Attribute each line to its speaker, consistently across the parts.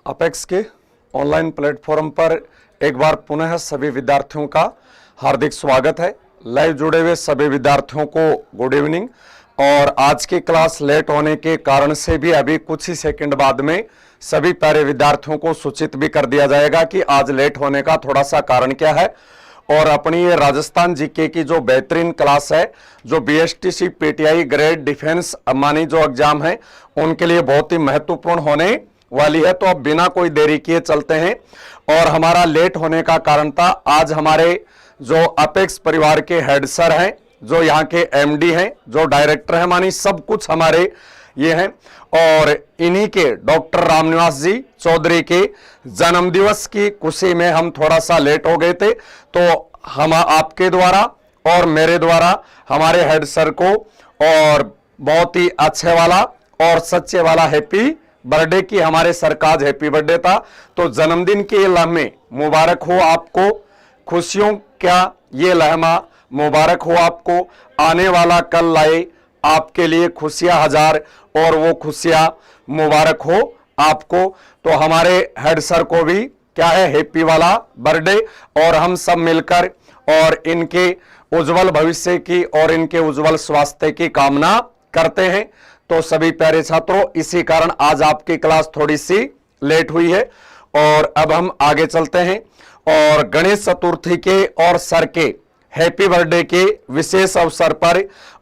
Speaker 1: Apex के online platform पर एक बार पुनः सभी विद्यार्थियों का हार्दिक स्वागत है। लाइव जुड़े हुए सभी विद्यार्थियों को गुड इवनिंग। और आज की क्लास लेट होने के कारण से भी अभी कुछ ही सेकंड बाद में सभी प्यारे विद्यार्थियों को सूचित भी कर दिया जाएगा कि आज लेट होने का थोड़ा सा कारण क्या है। और अपनी ये राजस्थान जीके की जो बेहतरीन क्लास है, जो बीएसटीसी पीटीआई ग्रेड डिफेंस मानी जो एग्जाम है, उनके लिए बहुत ही महत्वपूर्ण होने वाली है। तो अब बिना कोई देरी किए चलते हैं। और हमारा लेट होने का कारण था, आज हमारे जो अपेक्स परिवार के हेड सर हैं, जो यहाँ के एमडी हैं, जो डायरेक्टर हैं, मानी सब कुछ हमारे ये हैं। और इन्हीं के डॉक्टर रामनिवास जी चौधरी के जन्मदिवस की खुशी में हम थोड़ा सा लेट हो गए थे। तो हम आपके द्वारा और मेरे द्वारा हमारे हेड सर को और बहुत ही अच्छे वाला और सच्चे वाला हैप्पी बर्थडे की, हमारे सर का आज हैप्पी बर्थडे था। तो जन्मदिन के लम्हे मुबारक हो आपको, खुशियों क्या ये लम्हा मुबारक हो आपको। आने वाला कल लाए आपके लिए खुशियां हजार और वो खुशियां मुबारक हो आपको। तो हमारे हेड सर को भी क्या है हैप्पी वाला बर्थडे, और हम सब मिलकर और इनके उज्जवल भविष्य की और इनके उज्जवल स्वास्थ्य की कामना करते हैं। तो सभी प्यारे छात्रों, इसी कारण आज आपकी क्लास थोड़ी सी लेट हुई है। और अब हम आगे चलते हैं और गणेश चतुर्थी के और सर के हैप्पी बर्थडे के विशेष अवसर पर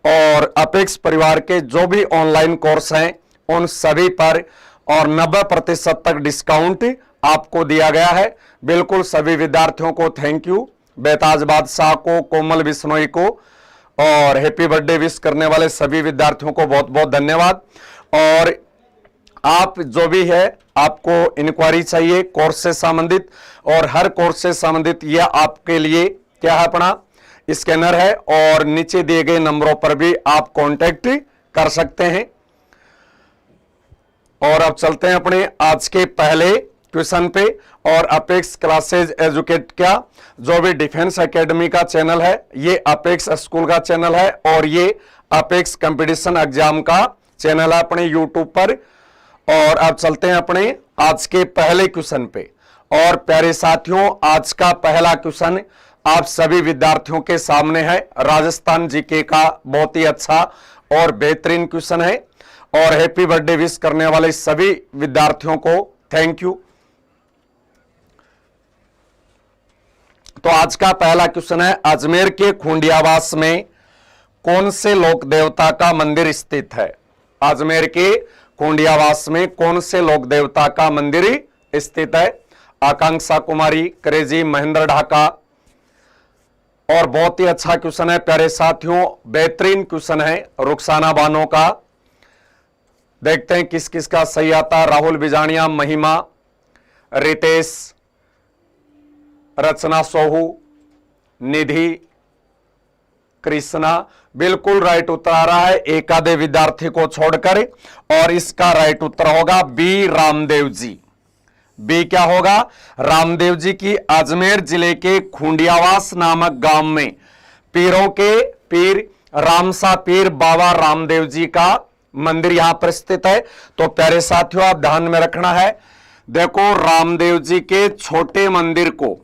Speaker 1: और अपेक्स परिवार के जो भी ऑनलाइन कोर्स हैं उन सभी पर और 90% तक डिस्काउंट आपको दिया गया है। बिल्कुल सभी विद्यार्थियों को थैंक यू। बेताज बादशाह को, कोमल बिश्नोई को और हैप्पी बर्थडे विश करने वाले सभी विद्यार्थियों को बहुत बहुत धन्यवाद। और आप जो भी है, आपको इंक्वायरी चाहिए कोर्स से संबंधित और हर कोर्स से संबंधित, यह आपके लिए क्या है, अपना स्कैनर है और नीचे दिए गए नंबरों पर भी आप कांटेक्ट कर सकते हैं। और अब चलते हैं अपने आज के पहले क्वेश्चन पे। और अपेक्स क्लासेज एजुकेट का जो भी डिफेंस एकेडमी का चैनल है, ये अपेक्स स्कूल का चैनल है और ये अपेक्स कंपटीशन एग्जाम का चैनल है अपने यूट्यूब पर। और अब चलते हैं अपने आज के पहले क्वेश्चन पे। और प्यारे साथियों, आज का पहला क्वेश्चन आप सभी विद्यार्थियों के सामने है। राजस्थान जीके का बहुत ही अच्छा और बेहतरीन क्वेश्चन है। और हैप्पी बर्थडे विश करने वाले सभी विद्यार्थियों को थैंक यू। तो आज का पहला क्वेश्चन है, अजमेर के खूंडियावास में कौन से लोक देवता का मंदिर स्थित है? अजमेर के खूंडियावास में कौन से लोक देवता का मंदिर स्थित है? आकांक्षा कुमारी, क्रेजी, महेंद्र ढाका। और बहुत ही अच्छा क्वेश्चन है प्यारे साथियों, बेहतरीन क्वेश्चन है रुखसाना बानो का। देखते हैं किस किस का सही आता। राहुल बिजानिया, महिमा, रितेश, रचना सोहू, निधि, कृष्णा। बिल्कुल राइट उत्तर आ रहा है एक आधे विद्यार्थी को छोड़कर। और इसका राइट उत्तर होगा बी, रामदेव जी। बी क्या होगा? रामदेव जी की अजमेर जिले के खूंडियावास नामक गांव में पीरों के पीर रामसा पीर बाबा रामदेव जी का मंदिर यहां पर स्थित है। तो प्यारे साथियों, आप ध्यान में रखना है, देखो रामदेव जी के छोटे मंदिर को,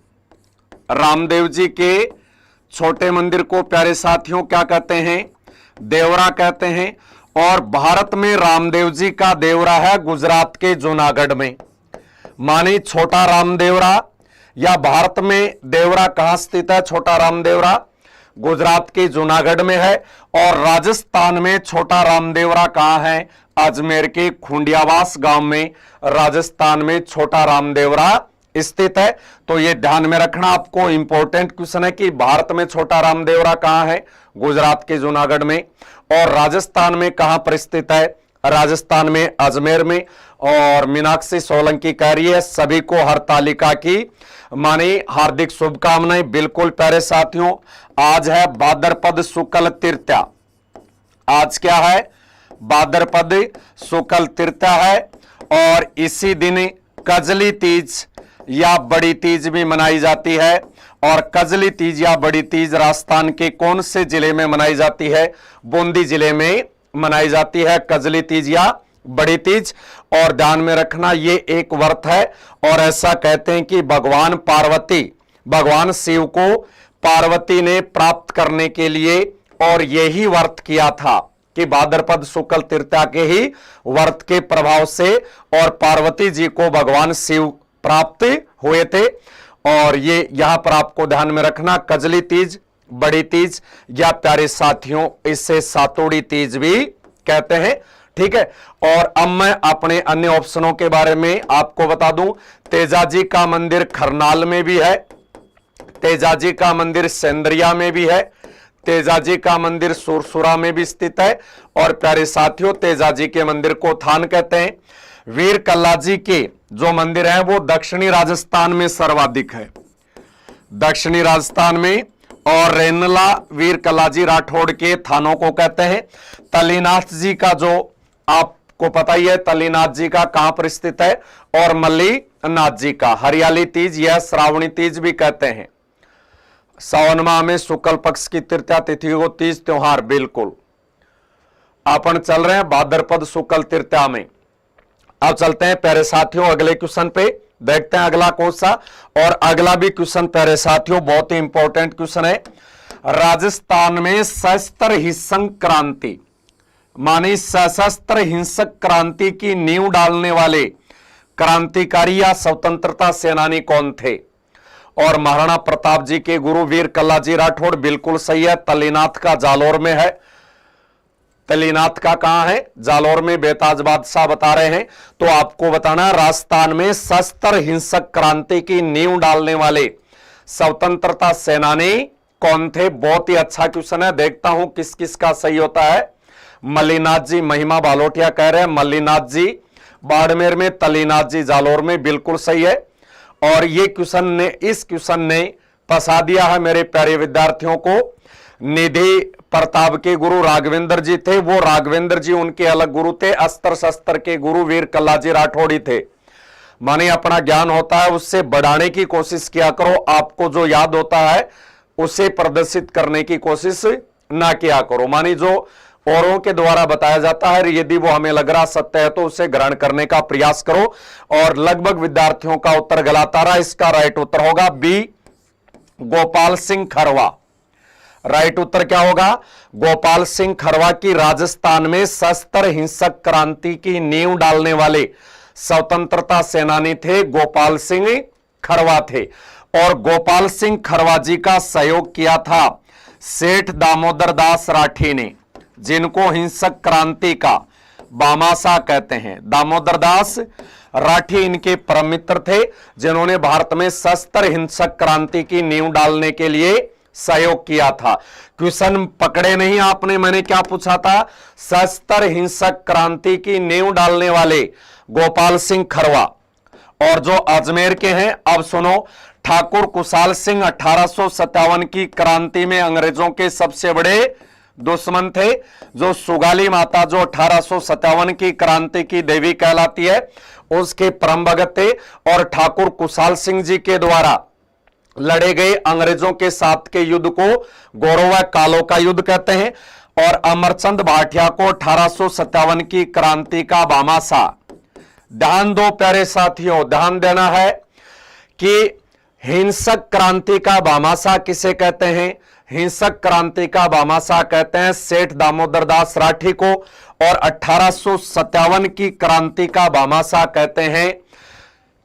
Speaker 1: रामदेव जी के छोटे मंदिर को प्यारे साथियों क्या कहते हैं? देवरा कहते हैं। और भारत में रामदेव जी का देवरा है गुजरात के जूनागढ़ में। मानी छोटा रामदेवरा, या भारत में देवरा कहां स्थित है? छोटा रामदेवरा गुजरात के जूनागढ़ में है। और राजस्थान में छोटा रामदेवरा कहां है? अजमेर के खूंडियावास गांव में राजस्थान में छोटा रामदेवरा स्थित है। तो ये ध्यान में रखना, आपको इंपॉर्टेंट क्वेश्चन है कि भारत में छोटा रामदेवरा कहां है? गुजरात के जूनागढ़ में। और राजस्थान में कहां पर स्थित है? राजस्थान में अजमेर में। और मीनाक्षी सोलंकी कह रही है सभी को हरतालिका की मानी हार्दिक शुभकामनाएं। बिल्कुल प्यारे साथियों, आज है भाद्रपद शुक्ल तृतीया। आज क्या है? भाद्रपद शुक्ल तृतीया है। और इसी दिन कजली तीज या बड़ी तीज भी मनाई जाती है। और कजली तीज या बड़ी तीज राजस्थान के कौन से जिले में मनाई जाती है? बूंदी जिले में मनाई जाती है कजली तीज या बड़ी तीज। और ध्यान में रखना ये एक व्रत है और ऐसा कहते हैं कि भगवान पार्वती, भगवान शिव को पार्वती ने प्राप्त करने के लिए और यही व्रत किया था कि भाद्रपद शुक्ल तृतीया के ही व्रत के प्रभाव से और पार्वती जी को भगवान शिव प्राप्त हुए थे। और ये यहां पर आपको ध्यान में रखना, कजली तीज, बड़ी तीज या प्यारे साथियों इसे सातोड़ी तीज भी कहते हैं। ठीक है, और अब मैं अपने अन्य ऑप्शनों के बारे में आपको बता दूं। तेजाजी का मंदिर खरनाल में भी है, तेजाजी का मंदिर सेंद्रिया में भी है, तेजाजी का मंदिर सुरसुरा में भी स्थित है। और प्यारे साथियों तेजाजी के मंदिर को थान कहते हैं। वीर कल्लाजी के जो मंदिर है वो दक्षिणी राजस्थान में सर्वाधिक है, दक्षिणी राजस्थान में। और रेनला वीर कल्लाजी राठौड़ के थानों को कहते हैं। तलीनाथ जी का जो आपको पता ही है, तलीनाथ जी का कहां पर स्थित है। और मल्लीनाथ जी का हरियाली तीज या श्रावणी तीज भी कहते हैं। सावन माह में शुक्ल पक्ष की तृतीया तिथि को तीज त्योहार, बिल्कुल अपन चल रहे हैं भाद्रपद शुक्ल तृतीया में। अब चलते हैं प्यारे साथियों अगले क्वेश्चन पे, देखते हैं अगला कौन सा। और अगला भी क्वेश्चन प्यारे साथियों बहुत ही इंपॉर्टेंट क्वेश्चन है। राजस्थान में सशस्त्र हिंसक क्रांति मानी सशस्त्र हिंसक क्रांति की नींव डालने वाले क्रांतिकारी या स्वतंत्रता सेनानी कौन थे। और महाराणा प्रताप जी के गुरु वीर कल्लाजी राठौड़, बिल्कुल सही है। तलीनाथ का जालोर में है, तलीनाथ का कहां है, जालोर में, बेताज बादशाह बता रहे हैं। तो आपको बताना राजस्थान में सशस्त्र हिंसक क्रांति की नींव डालने वाले स्वतंत्रता सेनानी कौन थे। बहुत ही अच्छा क्वेश्चन है, देखता हूं किस किस का सही होता है। मल्लीनाथ जी, महिमा बालोटिया कह रहे हैं मल्लीनाथ जी बाड़मेर में, तलीनाथ जी जालोर में, बिल्कुल सही है। और ये इस क्वेश्चन ने फंसा दिया है मेरे प्यारे विद्यार्थियों को। निधि प्रताप के गुरु राघवेंद्र जी थे, वो राघवेंद्र जी उनके अलग गुरु थे। अस्त्र शस्त्र के गुरु वीर कल्लाजी राठौड़ी थे। माने अपना ज्ञान होता है उससे बढ़ाने की कोशिश किया करो, आपको जो याद होता है उसे प्रदर्शित करने की कोशिश ना किया करो। मानी जो औरों के द्वारा बताया जाता है यदि वो हमें लग रहा सत्य है तो उसे ग्रहण करने का प्रयास करो। और लगभग विद्यार्थियों का उत्तर गलत आ रहा, इसका राइट उत्तर होगा बी, गोपाल सिंह खरवा। राइट उत्तर क्या होगा, गोपाल सिंह खरवा की राजस्थान में सशस्त्र हिंसक क्रांति की नींव डालने वाले स्वतंत्रता सेनानी थे, गोपाल सिंह खरवा थे। और गोपाल सिंह खरवा जी का सहयोग किया था सेठ दामोदर दास राठी ने, जिनको हिंसक क्रांति का बामासा कहते हैं। दामोदर दास राठी इनके परम मित्र थे, जिन्होंने भारत में सशस्त्र हिंसक क्रांति की नींव डालने के लिए सहयोग किया था। क्वेश्चन पकड़े नहीं आपने, मैंने क्या पूछा था, सशस्त्र हिंसक क्रांति की नींव डालने वाले गोपाल सिंह खरवा। और जो अजमेर के हैं, अब सुनो, ठाकुर कुशाल सिंह 1857 की क्रांति में अंग्रेजों के सबसे बड़े दुश्मन थे। जो सुगाली माता जो 1857 की क्रांति की देवी कहलाती है, उसके परम भगत थे। और ठाकुर कुशाल सिंह जी के द्वारा लड़े गए अंग्रेजों के साथ के युद्ध को गौरव कालो का युद्ध कहते हैं। और अमरचंद भाटिया को 1857 की क्रांति का बामासा। ध्यान दो प्यारे साथियों, ध्यान देना है कि हिंसक क्रांति का बामासा किसे कहते हैं। हिंसक क्रांति का बामासा कहते हैं सेठ दामोदर दास राठी को। और 1857 की क्रांति का बामासा कहते हैं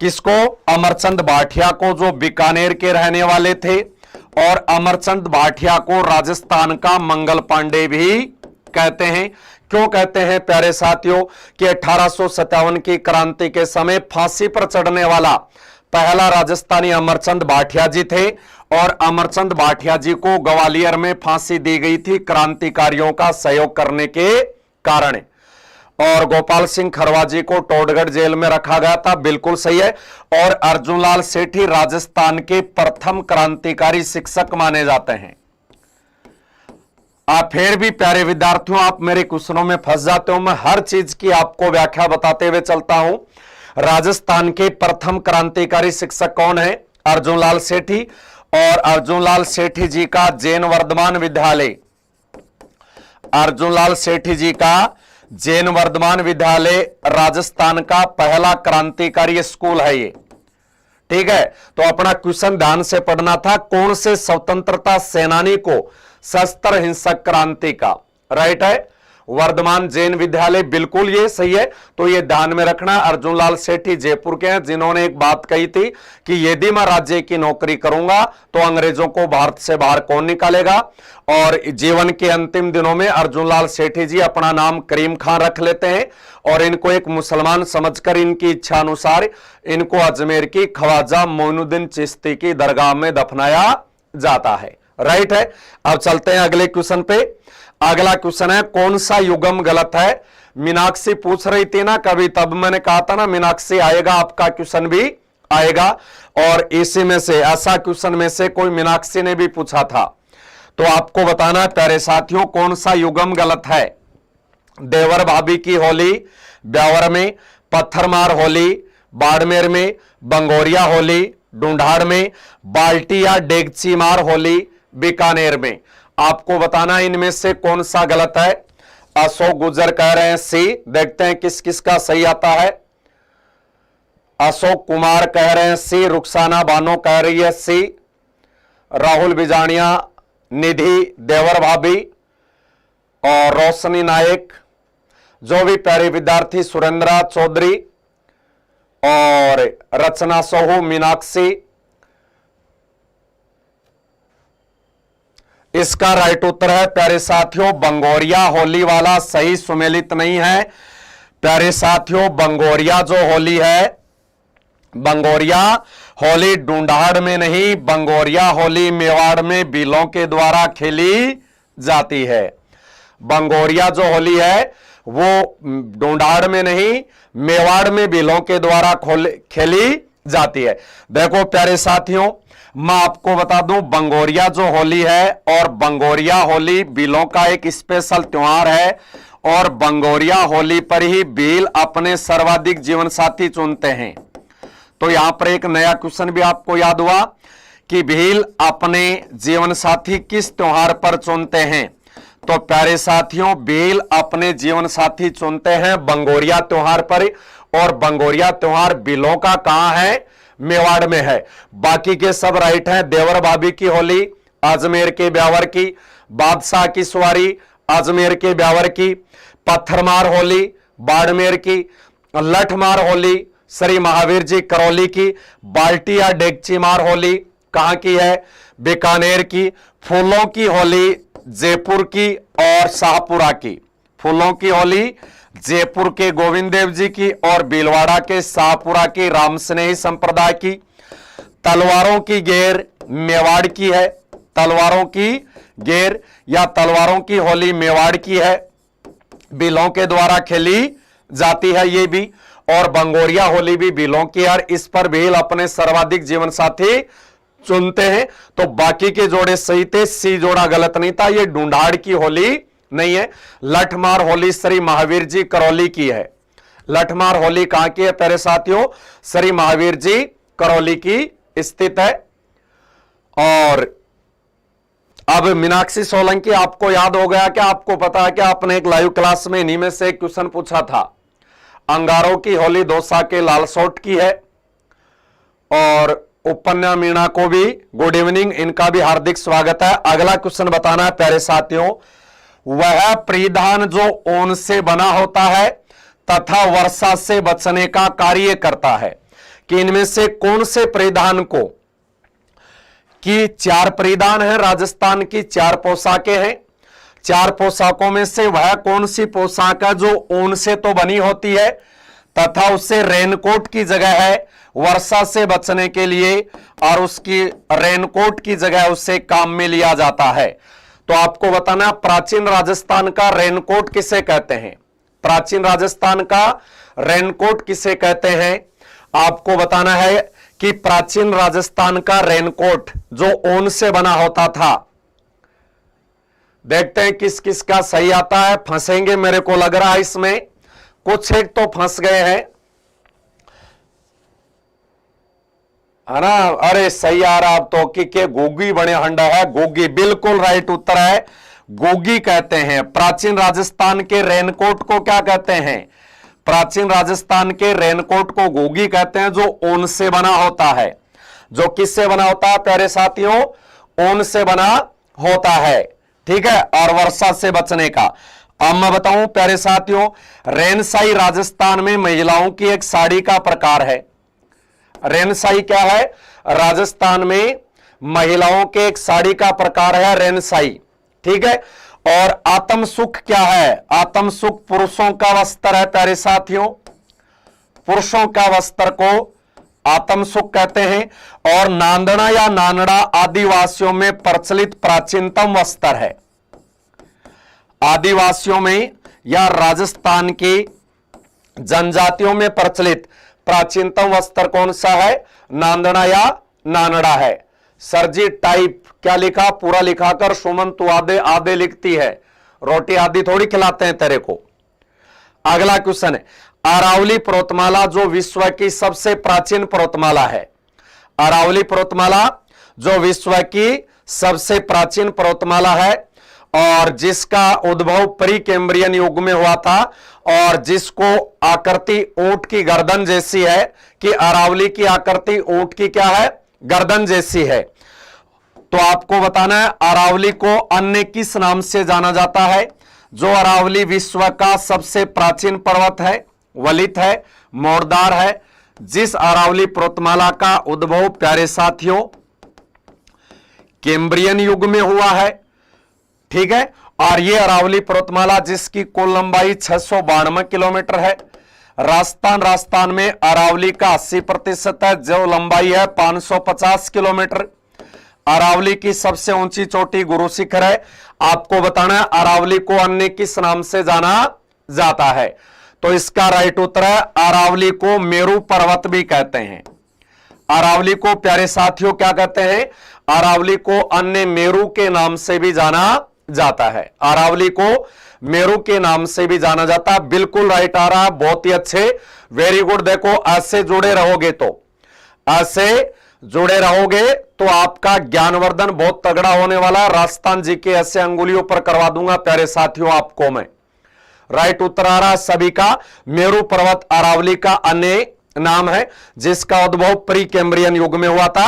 Speaker 1: किसको, अमरचंद भाटिया को, जो बीकानेर के रहने वाले थे। और अमरचंद भाटिया को राजस्थान का मंगल पांडे भी कहते हैं। क्यों कहते हैं प्यारे साथियों कि 1857 की क्रांति के समय फांसी पर चढ़ने वाला पहला राजस्थानी अमरचंद भाटिया जी थे। और अमरचंद भाटिया जी को ग्वालियर में फांसी दी गई थी क्रांतिकारियों का सहयोग करने के कारण। और गोपाल सिंह खरवा जी को टोडगढ़ जेल में रखा गया था, बिल्कुल सही है। और अर्जुनलाल सेठी राजस्थान के प्रथम क्रांतिकारी शिक्षक माने जाते हैं। आप फिर भी प्यारे विद्यार्थियों, आप मेरे क्वेश्चनों में फंस जाते हो। मैं हर चीज की आपको व्याख्या बताते हुए चलता हूं। राजस्थान के प्रथम क्रांतिकारी शिक्षक कौन है, अर्जुनलाल सेठी। और अर्जुनलाल सेठी जी का जैन वर्धमान विद्यालय, अर्जुनलाल सेठी जी का जैन वर्धमान विद्यालय राजस्थान का पहला क्रांतिकारी स्कूल है ये। ठीक है, तो अपना क्वेश्चन ध्यान से पढ़ना था, कौन से स्वतंत्रता सेनानी को शस्त्र हिंसक क्रांति का, राइट है वर्धमान जैन विद्यालय, बिल्कुल ये सही है। तो ये ध्यान में रखना, अर्जुन लाल सेठी जयपुर के हैं, जिन्होंने एक बात कही थी कि यदि मैं राज्य की नौकरी करूंगा तो अंग्रेजों को भारत से बाहर कौन निकालेगा। और जीवन के अंतिम दिनों में अर्जुन लाल सेठी जी अपना नाम करीम खान रख लेते हैं और इनको एक मुसलमान समझकर इनकी इच्छा अनुसार इनको अजमेर की ख्वाजा मोइनुद्दीन चिश्ती की दरगाह में दफनाया जाता है, राइट है। अब चलते हैं अगले क्वेश्चन पे। अगला क्वेश्चन है, कौन सा युगम गलत है। मीनाक्षी पूछ रही थी ना कभी, तब मैंने कहा था ना मीनाक्षी आएगा, आपका क्वेश्चन भी आएगा। और इसी में से ऐसा क्वेश्चन में से कोई मीनाक्षी ने भी पूछा था, तो आपको बताना है प्यारे साथियों कौन सा युगम गलत है। देवर भाभी की होली ब्यावर में, पत्थरमार होली बाड़मेर में, बंगोरिया होली ढूंढाड़ में, बाल्टी या डेगची मार होली बीकानेर में। आपको बताना इनमें से कौन सा गलत है। अशोक गुजर कह रहे हैं सी, देखते हैं किस किस का सही आता है। अशोक कुमार कह रहे हैं सी, रुखसाना बानो कह रही है सी, राहुल बिजानिया, निधि देवर भाभी और रोशनी नायक, जो भी प्यारे विद्यार्थी सुरेंद्रा चौधरी और रचना सोहू, मीनाक्षी, इसका राइट उत्तर है प्यारे साथियों बंगोरिया होली वाला, सही सुमेलित नहीं है प्यारे साथियों। बंगोरिया जो होली है, बंगोरिया होली ढूंढाड़ में नहीं, बंगोरिया होली मेवाड़ में भीलों के द्वारा खेली जाती है। बंगोरिया जो होली है वो ढूंढाड़ में नहीं, मेवाड़ में भीलों के द्वारा खेली जाती है। देखो प्यारे साथियों, मैं आपको बता दूं बंगोरिया जो होली है, और बंगोरिया होली भीलों का एक स्पेशल त्योहार है, और बंगोरिया होली पर ही भील अपने सर्वाधिक जीवन साथी चुनते हैं। तो यहां पर एक नया क्वेश्चन भी आपको याद हुआ कि भील अपने जीवन साथी किस त्योहार पर चुनते हैं। तो प्यारे साथियों भील अपने जीवन साथी चुनते हैं बंगोरिया त्योहार पर, और बंगोरिया त्योहार भीलों का कहां है, मेवाड़ में है। बाकी के सब राइट हैं। देवर भाभी की होली अजमेर के ब्यावर की, बादशाह की सवारी अजमेर के ब्यावर की, पत्थरमार होली बाड़मेर की, लठमार होली श्री महावीर जी करौली की, बाल्टी या डेगची मार होली कहां की है, बीकानेर की, फूलों की होली जयपुर की और शाहपुरा की, फूलों की होली जयपुर के गोविंद देव जी की और भीलवाड़ा के शाहपुरा की रामस्नेही संप्रदाय की, तलवारों की गेर मेवाड़ की है, तलवारों की गेर या तलवारों की होली मेवाड़ की है, भीलों के द्वारा खेली जाती है ये भी, और बंगोरिया होली भी भीलों की, और इस पर भील अपने सर्वाधिक जीवन साथी चुनते हैं। तो बाकी के जोड़े सही थे, सी जोड़ा गलत नहीं था, ये ढूंढाड़ की होली नहीं है। लठमार होली श्री महावीर जी करौली की है। लठमार होली कहां की है प्यारे साथियों, श्री महावीर जी करौली की स्थित है। और अब मीनाक्षी सोलंकी, आपको याद हो गया क्या, आपको पता है कि आपने एक लाइव क्लास में इन्हीं में से एक क्वेश्चन पूछा था। अंगारों की होली दौसा के लालसोट की है। और उपन्या मीणा को भी गुड इवनिंग, इनका भी हार्दिक स्वागत है। अगला क्वेश्चन बताना है प्यारे साथियों, वह परिधान जो ऊन से बना होता है तथा वर्षा से बचने का कार्य करता है, कि इनमें से कौन से परिधान को, कि 4 परिधान है, राजस्थान की 4 पोशाकें हैं, 4 पोशाकों में से वह कौन सी पोशाक है जो ऊन से तो बनी होती है तथा उससे रेनकोट की जगह है वर्षा से बचने के लिए, और उसकी रेनकोट की जगह उससे काम में लिया जाता है। तो आपको बताना प्राचीन राजस्थान का रेनकोट किसे कहते हैं, प्राचीन राजस्थान का रेनकोट किसे कहते हैं। आपको बताना है कि प्राचीन राजस्थान का रेनकोट जो ऊन से बना होता था, देखते हैं किस किस का सही आता है। फंसेंगे मेरे को लग रहा है इसमें, कुछ एक तो फंस गए हैं, है ना। अरे सही आ रहा अब तो कि के गोगी बने हंडा है, गोगी बिल्कुल राइट उत्तर है। गोगी कहते हैं। प्राचीन राजस्थान के रेनकोट को क्या कहते हैं? प्राचीन राजस्थान के रेनकोट को गोगी कहते हैं, जो ऊन से बना होता है। जो किससे बना होता है प्यारे साथियों? ऊन से बना होता है, ठीक है, और वर्षा से बचने का। अब मैं बताऊं प्यारे साथियों, रेनसाई राजस्थान में महिलाओं की एक साड़ी का प्रकार है। रेनसाई क्या है? राजस्थान में महिलाओं के एक साड़ी का प्रकार है रेनसाई, ठीक है। और आत्म सुख क्या है? आत्म सुख पुरुषों का वस्त्र है प्यारे साथियों। पुरुषों का वस्त्र को आत्म सुख कहते हैं। और नांदड़ा या नानड़ा आदिवासियों में प्रचलित प्राचीनतम वस्त्र है। आदिवासियों में या राजस्थान की जनजातियों में प्रचलित प्राचीनतम वस्त्र कौन सा है? नांदड़ा या नानड़ा है। सरजी टाइप क्या लिखा? पूरा लिखाकर सुमन तू आधे आधे लिखती है, रोटी आदि थोड़ी खिलाते हैं तेरे को। अगला क्वेश्चन है, अरावली पर्वतमाला जो विश्व की सबसे प्राचीन पर्वतमाला है। अरावली पर्वतमाला जो विश्व की सबसे प्राचीन पर्वतमाला है और जिसका उद्भव प्री कैम्ब्रियन युग में हुआ था और जिसको आकृति ऊंट की गर्दन जैसी है, कि अरावली की आकृति ऊंट की क्या है? गर्दन जैसी है। तो आपको बताना है अरावली को अन्य किस नाम से जाना जाता है। जो अरावली विश्व का सबसे प्राचीन पर्वत है, वलित है, मोड़दार है, जिस अरावली पर्वतमाला का उद्भव प्यारे साथियों कैम्ब्रियन युग में हुआ है, ठीक है। और यह अरावली पर्वतमाला जिसकी कुल लंबाई 692 किलोमीटर है। राजस्थान में अरावली का 80% है, जो लंबाई है 550 किलोमीटर। अरावली की सबसे ऊंची चोटी गुरु शिखर है। आपको बताना है अरावली को अन्य किस नाम से जाना जाता है। तो इसका राइट उत्तर है अरावली को मेरू पर्वत भी कहते हैं। अरावली को प्यारे साथियों क्या कहते हैं? अरावली को अन्य मेरू के नाम से भी जाना जाता है। अरावली को मेरू के नाम से भी जाना जाता है। बिल्कुल राइट आ रहा है, बहुत ही अच्छे, वेरी गुड। देखो ऐसे जुड़े रहोगे तो तो आपका ज्ञानवर्धन बहुत तगड़ा होने वाला। राजस्थान जी के ऐसे अंगुलियों पर करवा दूंगा प्यारे साथियों आपको मैं। राइट उत्तर आ रहा है सभी का, मेरू पर्वत अरावली का अन्य नाम है जिसका उद्भव प्री कैम्ब्रियन युग में हुआ था।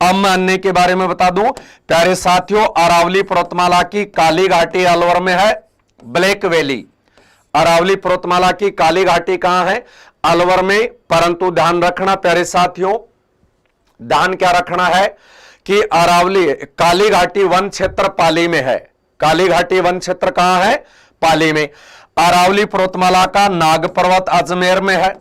Speaker 1: अब मैं अन्य के बारे में बता दूं प्यारे साथियों, अरावली पर्वतमाला की काली घाटी अलवर में है, ब्लैक वैली। अरावली पर्वतमाला की काली घाटी कहां है? अलवर में। परंतु ध्यान रखना प्यारे साथियों, ध्यान क्या रखना है कि अरावली काली घाटी वन क्षेत्र पाली में है। काली घाटी वन क्षेत्र कहां है? पाली में। अरावली पर्वतमाला का नाग पर्वत अजमेर में है,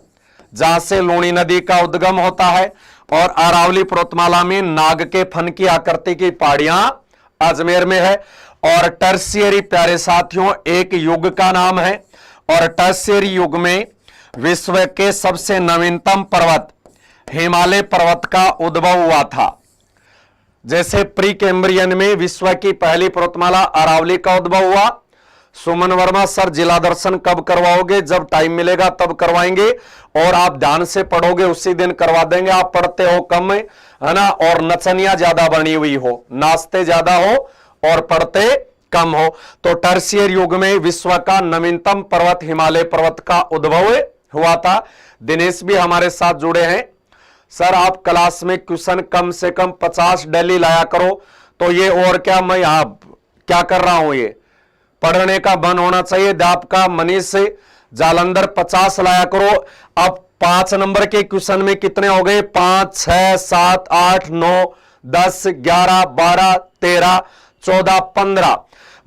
Speaker 1: जहां से लूणी नदी का उद्गम होता है। और अरावली पर्वतमाला में नाग के फन की आकृति की पहाड़ियां अजमेर में है। और टर्शियरी प्यारे साथियों एक युग का नाम है। और टर्शियरी युग में विश्व के सबसे नवीनतम पर्वत हिमालय पर्वत का उद्भव हुआ था। जैसे प्री कैम्ब्रियन में विश्व की पहली पर्वतमाला अरावली का उद्भव हुआ। सुमन वर्मा सर जिला दर्शन कब करवाओगे? जब टाइम मिलेगा तब करवाएंगे, और आप ध्यान से पढ़ोगे उसी दिन करवा देंगे। आप पढ़ते हो कम है ना, और नचनिया ज्यादा बनी हुई हो, नाचते ज्यादा हो और पढ़ते कम हो। तो टर्शियर युग में विश्व का नवीनतम पर्वत हिमालय पर्वत का उद्भव हुआ था। दिनेश भी हमारे साथ जुड़े हैं। सर आप क्लास में क्वेश्चन कम से कम 50 डेली लाया करो। तो ये और क्या, मैं यहां क्या कर रहा हूं, ये पढ़ने का मन होना चाहिए। आपका मनीष से जालंधर 50 लाया करो। अब 5 नंबर के क्वेश्चन में कितने हो गए? 5, 6, 7, 8, 9, 10, 11, 12, 13, 14, 15।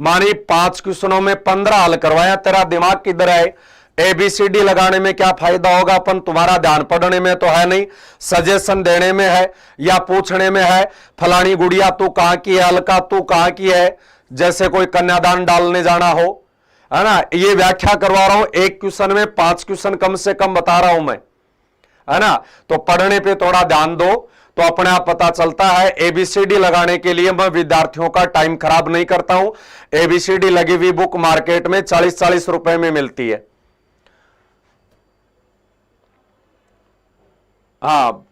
Speaker 1: मानी 5 क्वेश्चनों में 15 हल करवाया। तेरा दिमाग किधर है? ABCD लगाने में क्या फायदा होगा? अपन तुम्हारा ध्यान पढ़ने में तो है नहीं, सजेशन देने में है या पूछने में है। फलानी गुड़िया तू कहां की है, अलका तू कहां की है, जैसे कोई कन्यादान डालने जाना हो, है ना। ये व्याख्या करवा रहा हूं, एक क्वेश्चन में 5 क्वेश्चन कम से कम बता रहा हूं मैं, है ना। तो पढ़ने पे थोड़ा ध्यान दो तो अपने आप पता चलता है। ABCD लगाने के लिए मैं विद्यार्थियों का टाइम खराब नहीं करता हूं। ABCD लगी हुई बुक मार्केट में 40-40 रुपए में मिलती है। हाँ,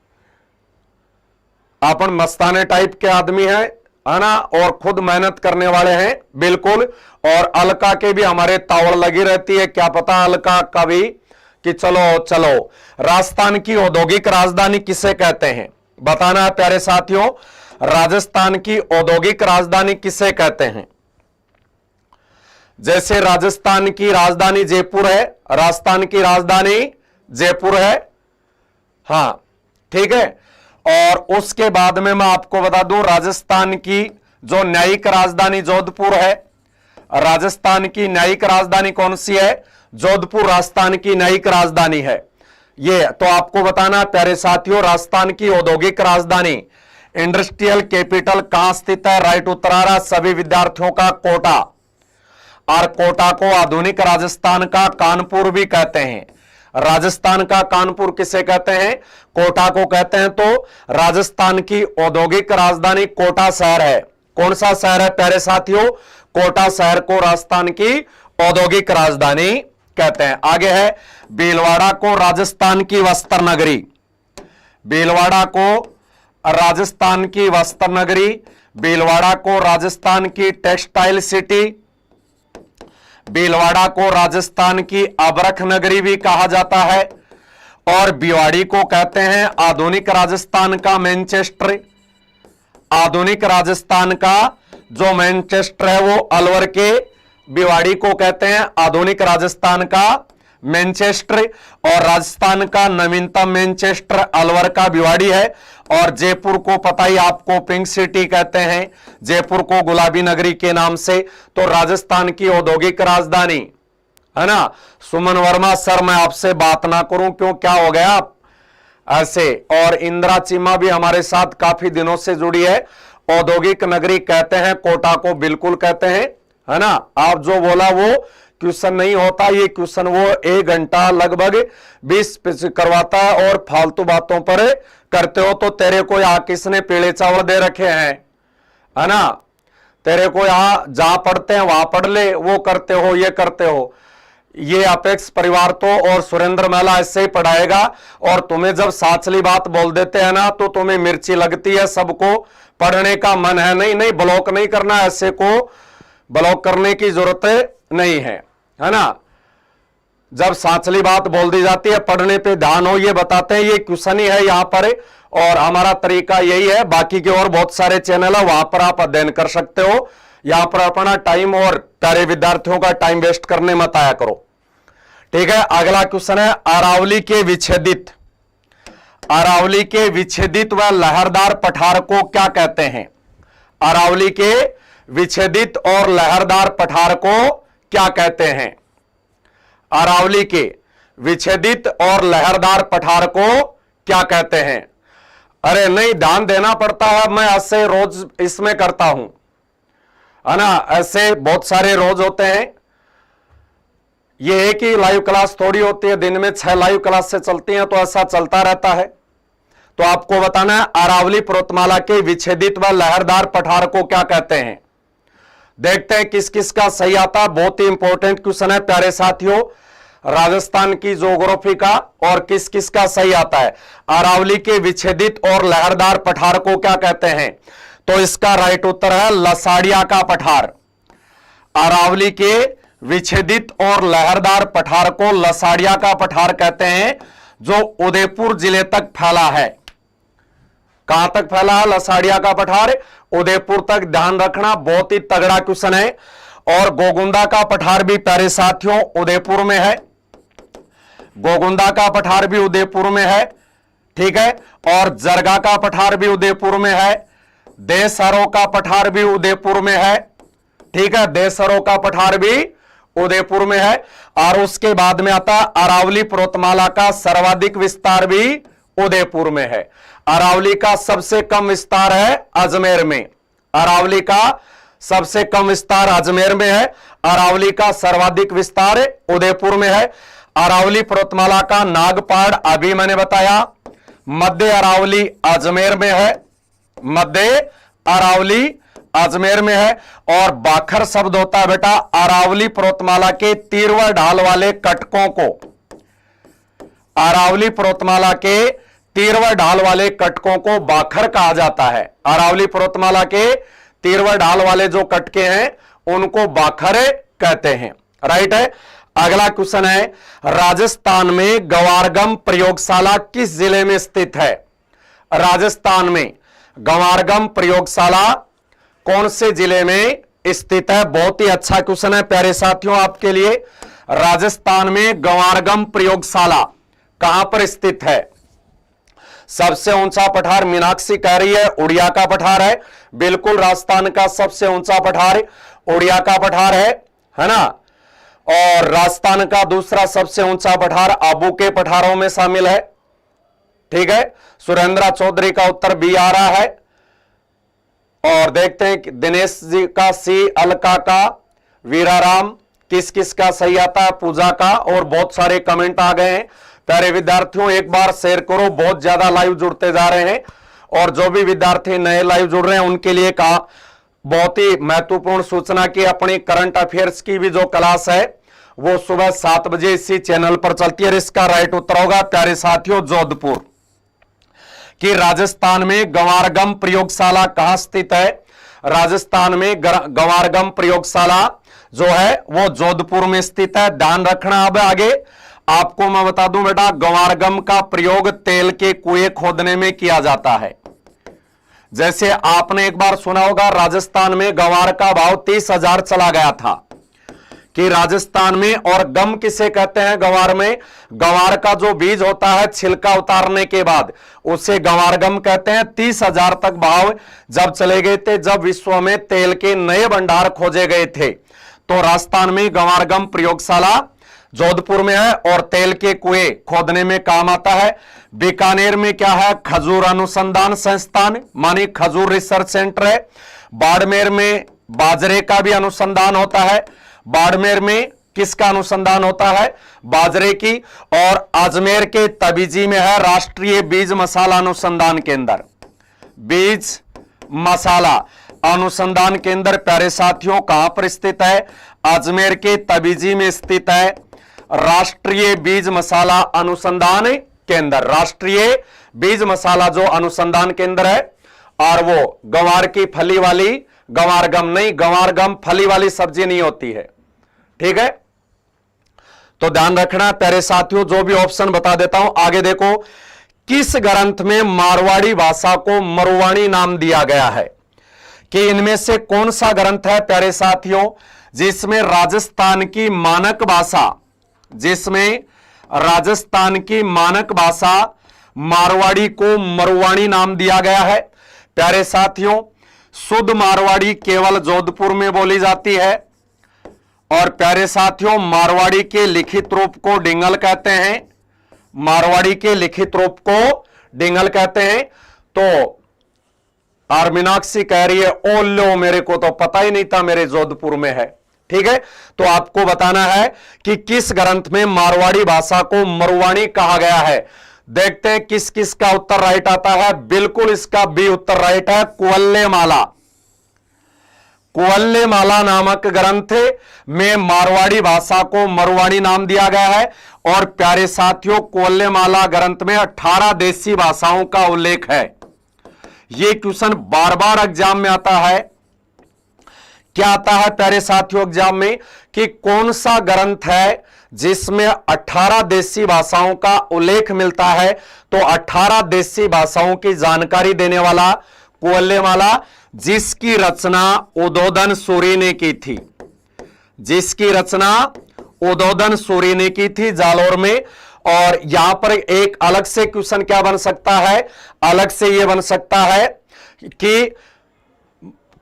Speaker 1: अपन मस्ताने टाइप के आदमी हैं, है ना, और खुद मेहनत करने वाले हैं बिल्कुल। और अलका के भी हमारे तावड़ लगी रहती है, क्या पता अलका का भी कि चलो चलो। राजस्थान की औद्योगिक राजधानी किसे कहते हैं, बताना है प्यारे साथियों। राजस्थान की औद्योगिक राजधानी किसे कहते हैं? जैसे राजस्थान की राजधानी जयपुर है, राजस्थान की राजधानी जयपुर है, हां ठीक है। और उसके बाद में मैं आपको बता दूं, राजस्थान की जो न्यायिक राजधानी जोधपुर है, राजस्थान की न्यायिक राजधानी कौन सी है? जोधपुर राजस्थान की न्यायिक राजधानी है। ये तो आपको बताना प्यारे साथियों, राजस्थान की औद्योगिक राजधानी इंडस्ट्रियल कैपिटल कहां स्थित है? राइट उत्तर आ रहा सभी विद्यार्थियों का कोटा। और कोटा को आधुनिक राजस्थान का कानपुर भी कहते हैं। राजस्थान का कानपुर किसे कहते हैं? कोटा को कहते हैं। तो राजस्थान की औद्योगिक राजधानी कोटा शहर है। कौन सा शहर है प्यारे साथियों? कोटा शहर को राजस्थान की औद्योगिक राजधानी कहते हैं। आगे है, भीलवाड़ा को राजस्थान की वस्त्र नगरी। भीलवाड़ा को राजस्थान की वस्त्र नगरी, भीलवाड़ा को राजस्थान की टेक्सटाइल सिटी, भीलवाड़ा को राजस्थान की अबरख नगरी भी कहा जाता है। और भिवाड़ी को कहते हैं आधुनिक राजस्थान का मैनचेस्टर। आधुनिक राजस्थान का जो मैनचेस्टर है वो अलवर के भिवाड़ी को कहते हैं आधुनिक राजस्थान का मैनचेस्टर। और राजस्थान का नवीनतम मैनचेस्टर अलवर का भिवाड़ी है। और जयपुर को पता ही आपको पिंक सिटी कहते हैं, जयपुर को गुलाबी नगरी के नाम से। तो राजस्थान की औद्योगिक राजधानी है ना। सुमन वर्मा सर मैं आपसे बात ना करूं क्यों, क्या हो गया आप ऐसे। और इंदिरा चीमा भी हमारे साथ काफी दिनों से जुड़ी है। औद्योगिक नगरी कहते हैं कोटा को, बिल्कुल कहते हैं, है ना। आप जो बोला वो क्वेश्चन नहीं होता, ये क्वेश्चन वो 1 घंटा लगभग 20 करवाता है और फालतू बातों पर करते हो। तो तेरे को यहां किसने पीले चावल दे रखे हैं, है ना। तेरे को यहां जहां पढ़ते हैं वहां पढ़ ले, वो करते हो ये करते हो। ये अपेक्स परिवार तो और सुरेंद्र महिला ऐसे ही पढ़ाएगा। और तुम्हें जब साचली बात बोल देते हैं ना तो तुम्हें मिर्ची लगती है, सबको पढ़ने का मन है नहीं। नहीं ब्लॉक नहीं करना, ऐसे को ब्लॉक करने की जरूरत नहीं है ना। जब साचली बात बोल दी जाती है पढ़ने पे ध्यान हो, ये बताते हैं, ये क्वेश्चन ही है यहां पर। और हमारा तरीका यही है। बाकी के और बहुत सारे चैनल है, वहां पर आप अध्ययन कर सकते हो। यहां पर अपना टाइम और प्यारे विद्यार्थियों का टाइम वेस्ट करने मत आया करो, ठीक है। अगला क्वेश्चन है, अरावली के विच्छेदित, अरावली के विच्छेदित व लहरदार पठार को क्या कहते हैं? अरावली के विच्छेदित और लहरदार पठार को क्या कहते हैं? अरावली के विच्छेदित और लहरदार पठार को क्या कहते हैं? अरे नहीं, ध्यान देना पड़ता है, मैं ऐसे रोज इसमें करता हूं, है ना। ऐसे बहुत सारे रोज होते हैं। ये एक ही लाइव क्लास थोड़ी होती है, दिन में 6 लाइव क्लास से चलती हैं, तो ऐसा चलता रहता है। तो आपको बताना है अरावली पर्वतमाला के विच्छेदित व लहरदार पठार को क्या कहते हैं। देखते हैं किस किस का सही आता है। बहुत ही इंपॉर्टेंट क्वेश्चन है प्यारे साथियों, राजस्थान की ज्योग्राफी का, और किस किस का सही आता है। अरावली के विच्छेदित और लहरदार पठार को क्या कहते हैं? तो इसका राइट उत्तर है लसाड़िया का पठार। अरावली के विच्छेदित और लहरदार पठार को लसाड़िया का पठार कहते हैं, जो उदयपुर जिले तक फैला है। कहां तक फैला है लसाड़िया का पठार? उदयपुर तक। ध्यान रखना, बहुत ही तगड़ा क्वेश्चन है। और गोगुंदा का पठार भी प्यारे साथियों उदयपुर में है। गोगुंदा का पठार भी उदयपुर में है, ठीक है। और जरगा का पठार भी उदयपुर में है। देसरो का पठार भी उदयपुर में है, ठीक है। देसरो का पठार भी उदयपुर में है। और उसके बाद में आता अरावली पर्वतमाला का सर्वाधिक विस्तार भी उदयपुर में है। अरावली का सबसे कम विस्तार है अजमेर में। अरावली का सबसे कम विस्तार अजमेर में है। अरावली का सर्वाधिक विस्तार उदयपुर में है। अरावली पर्वतमाला का नागपाड़ अभी मैंने बताया मध्य अरावली अजमेर में है, मध्य अरावली अजमेर में है। और बाखर शब्द होता है बेटा अरावली पर्वतमाला के तीरवा ढाल वाले कटकों को, अरावली पर्वतमाला के तीरवा ढाल वाले कटकों को बाखर कहा जाता है। अरावली पर्वतमाला के तीरवा ढाल वाले जो कटके हैं उनको बाखरे कहते हैं। राइट है। अगला क्वेश्चन है, राजस्थान में गवारगम प्रयोगशाला किस जिले में स्थित है? राजस्थान में गवारगम प्रयोगशाला कौन से जिले में स्थित है? बहुत ही अच्छा क्वेश्चन है प्यारे साथियों आपके लिए। राजस्थान में गवारगम प्रयोगशाला कहां पर स्थित है? सबसे ऊंचा पठार मीनाक्षी कह रही है उड़िया का पठार है। बिल्कुल, राजस्थान का सबसे ऊंचा पठार उड़िया का पठार है ना। और राजस्थान का दूसरा सबसे ऊंचा पठार आबू के पठारों में शामिल है। ठीक है, सुरेंद्र चौधरी का उत्तर बी आ रहा है। और देखते हैं कि दिनेश जी का सी, अलका का, वीराराम, किस किस का सही आता है, पूजा का, और बहुत सारे कमेंट आ गए हैं। प्यारे विद्यार्थियों एक बार शेयर करो, बहुत ज्यादा लाइव जुड़ते जा रहे हैं। और जो भी विद्यार्थी नए लाइव जुड़ रहे हैं उनके लिए कहा बहुत ही महत्वपूर्ण सूचना की अपनी करंट अफेयर्स की भी जो क्लास है वो सुबह 7 बजे इसी चैनल पर चलती है। इसका राइट उत्तर होगा प्यारे साथियों जोधपुर। कि राजस्थान में गवारगम प्रयोगशाला कहां स्थित है? राजस्थान में गवारगम प्रयोगशाला जो है वो जोधपुर में स्थित है। ध्यान रखना। अब आगे आपको मैं बता दूं बेटा, गवारगम का प्रयोग तेल के कुएं खोदने में किया जाता है। जैसे आपने एक बार सुना होगा राजस्थान में गवार का भाव 30,000 चला गया था। कि राजस्थान में, और गम किसे कहते हैं? गवार में गवार का जो बीज होता है छिलका उतारने के बाद उसे गवारगम कहते हैं। 30,000 तक भाव जब चले गए थे, जब विश्व में तेल के नए भंडार खोजे गए थे, तो राजस्थान में गवारगम प्रयोगशाला जोधपुर में है और तेल के कुएं खोदने में काम आता है। बीकानेर में क्या है? खजूर अनुसंधान संस्थान मानी खजूर रिसर्च सेंटर है। बाड़मेर में बाजरे का भी अनुसंधान होता है। बाड़मेर में किसका अनुसंधान होता है? बाजरे की। और अजमेर के तबीजी में है राष्ट्रीय बीज मसाला अनुसंधान केंद्र। बीज मसाला अनुसंधान केंद्र प्यारे साथियों कहां पर स्थित है? अजमेर के तबीजी में स्थित है राष्ट्रीय बीज मसाला अनुसंधान केंद्र। राष्ट्रीय बीज मसाला जो अनुसंधान केंद्र है, और वो गंवार की फली वाली, गंवारगम नहीं, गंवारगम फली वाली सब्जी नहीं होती है। ठीक है, तो ध्यान रखना प्यारे साथियों। जो भी ऑप्शन बता देता हूं, आगे देखो। किस ग्रंथ में मारवाड़ी भाषा को मरुवाणी नाम दिया गया है? कि इनमें से कौन सा ग्रंथ है प्यारे साथियों जिसमें राजस्थान की मानक भाषा, जिसमें राजस्थान की मानक भाषा मारवाड़ी को मरुवाणी नाम दिया गया है? प्यारे साथियों, शुद्ध मारवाड़ी केवल जोधपुर में बोली जाती है। और प्यारे साथियों, मारवाड़ी के लिखित रूप को डिंगल कहते हैं। मारवाड़ी के लिखित रूप को डिंगल कहते हैं। तो और मीनाक्षी कह रही है ओ लो, मेरे को तो पता ही नहीं था, मेरे जोधपुर में है। ठीक है, तो आपको बताना है कि किस ग्रंथ में मारवाड़ी भाषा को मरुवाणी कहा गया है। देखते हैं किस किस का उत्तर राइट आता है। बिल्कुल इसका बी उत्तर राइट है, कुवल्लेमाला। कुवल्लेमाला नामक ग्रंथ में मारवाड़ी भाषा को मरुवाणी नाम दिया गया है। और प्यारे साथियों, कुवल्लेमाला ग्रंथ में 18 देसी भाषाओं का उल्लेख है। यह क्वेश्चन बार बार एग्जाम में आता है। क्या आता है प्यारे साथियों एग्जाम में? कि कौन सा ग्रंथ है जिसमें 18 देसी भाषाओं का उल्लेख मिलता है? तो 18 देसी भाषाओं की जानकारी देने वाला कुवल्लेमाला, जिसकी रचना उदोदन सूरी ने की थी। जिसकी रचना उदोदन सूरी ने की थी जालोर में। और यहां पर एक अलग से क्वेश्चन क्या बन सकता है? अलग से यह बन सकता है कि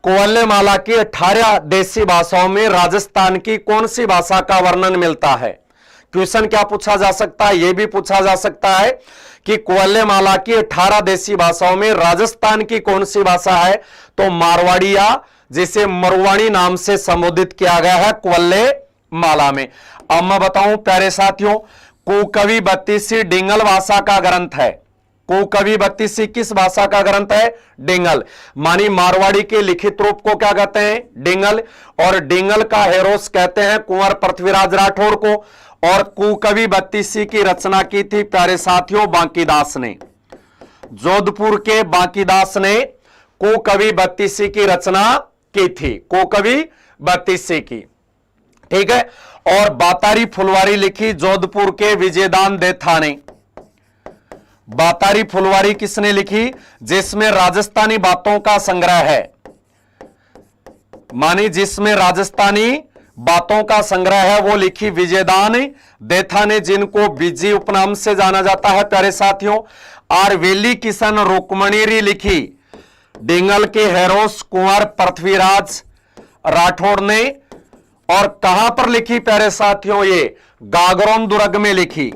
Speaker 1: कुवल्लेमाला की 18 देसी भाषाओं में राजस्थान की कौन सी भाषा का वर्णन मिलता है? क्वेश्चन क्या पूछा जा सकता है? यह भी पूछा जा सकता है कि कुवल्लेमाला की 18 देसी भाषाओं में राजस्थान की कौन सी भाषा है? तो मारवाड़िया, जिसे मरुवाणी नाम से संबोधित किया गया है कुवल्लेमाला में। अब मैं बताऊं प्यारे साथियों, कुकवि बत्तीसी डिंगल भाषा का ग्रंथ है। कुकवि बत्तीसी किस भाषा का ग्रंथ है? डिंगल। मानी मारवाड़ी के लिखित रूप को क्या कहते हैं? डिंगल। और डिंगल का हेरोस कहते हैं कुंवर पृथ्वीराज राठौड़ को। और कुकवि बत्तीसी की रचना की थी प्यारे साथियों बांकीदास ने। जोधपुर के बांकीदास ने कुकवि बत्तीसी की रचना की थी, कोकवी 32 की। ठीक है। और बातारी फुलवारी लिखी जोधपुर के विजयदान देथा ने। बातारी फुलवारी किसने लिखी? जिसमें राजस्थानी बातों का संग्रह है, मानी जिसमें राजस्थानी बातों का संग्रह है, वो लिखी विजयदान देथा ने, जिनको बीजी उपनाम से जाना जाता है प्यारे साथियों। और वेली किशन रुक्मणीरी लिखी डिंगल के हेरोस कुंवर पृथ्वीराज राठौड़ ने। और कहां पर लिखी प्यारे साथियों? ये गागरोन दुर्ग में लिखी।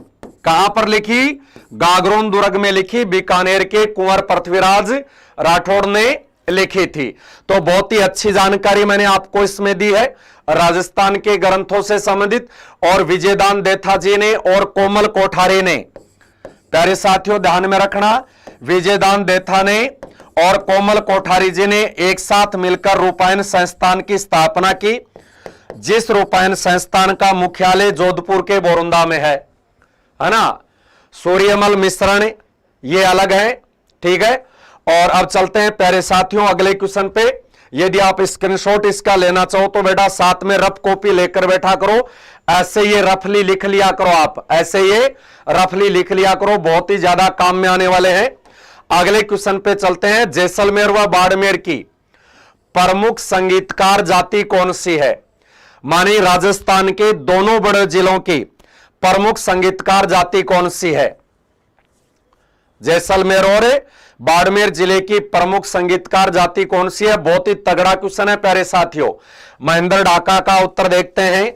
Speaker 1: कहां पर लिखी? गागरोन दुर्ग में लिखी, बीकानेर के कुंवर पृथ्वीराज राठौड़ ने लिखी थी। तो बहुत ही अच्छी जानकारी मैंने आपको इसमें दी है राजस्थान के ग्रंथों से संबंधित। और विजयदान देथा जी ने और कोमल कोठारी ने, प्यारे साथियों ध्यान में रखना, विजयदान देथा ने और कोमल कोठारी जी ने एक साथ मिलकर रूपायन संस्थान की स्थापना की, जिस रूपायन संस्थान का मुख्यालय जोधपुर के बोरुंदा में है ना। सूर्यमल मिश्रण ये अलग है। ठीक है। और अब चलते हैं प्यारे साथियों अगले क्वेश्चन पे। यदि आप स्क्रीनशॉट इसका लेना चाहो तो बेटा साथ में रफ कॉपी लेकर बैठा करो, ऐसे ये रफली लिख लिया करो, आप ऐसे ये रफली लिख लिया करो, बहुत ही ज्यादा काम में आने वाले हैं। अगले क्वेश्चन पे चलते हैं। जैसलमेर व बाड़मेर की प्रमुख संगीतकार जाति कौन सी है? मानी राजस्थान के दोनों बड़े जिलों की प्रमुख संगीतकार जाति कौन सी है? जैसलमेर और बाड़मेर जिले की प्रमुख संगीतकार जाति कौन सी है? बहुत ही तगड़ा क्वेश्चन है प्यारे साथियों। महेंद्र ढाका का उत्तर देखते हैं।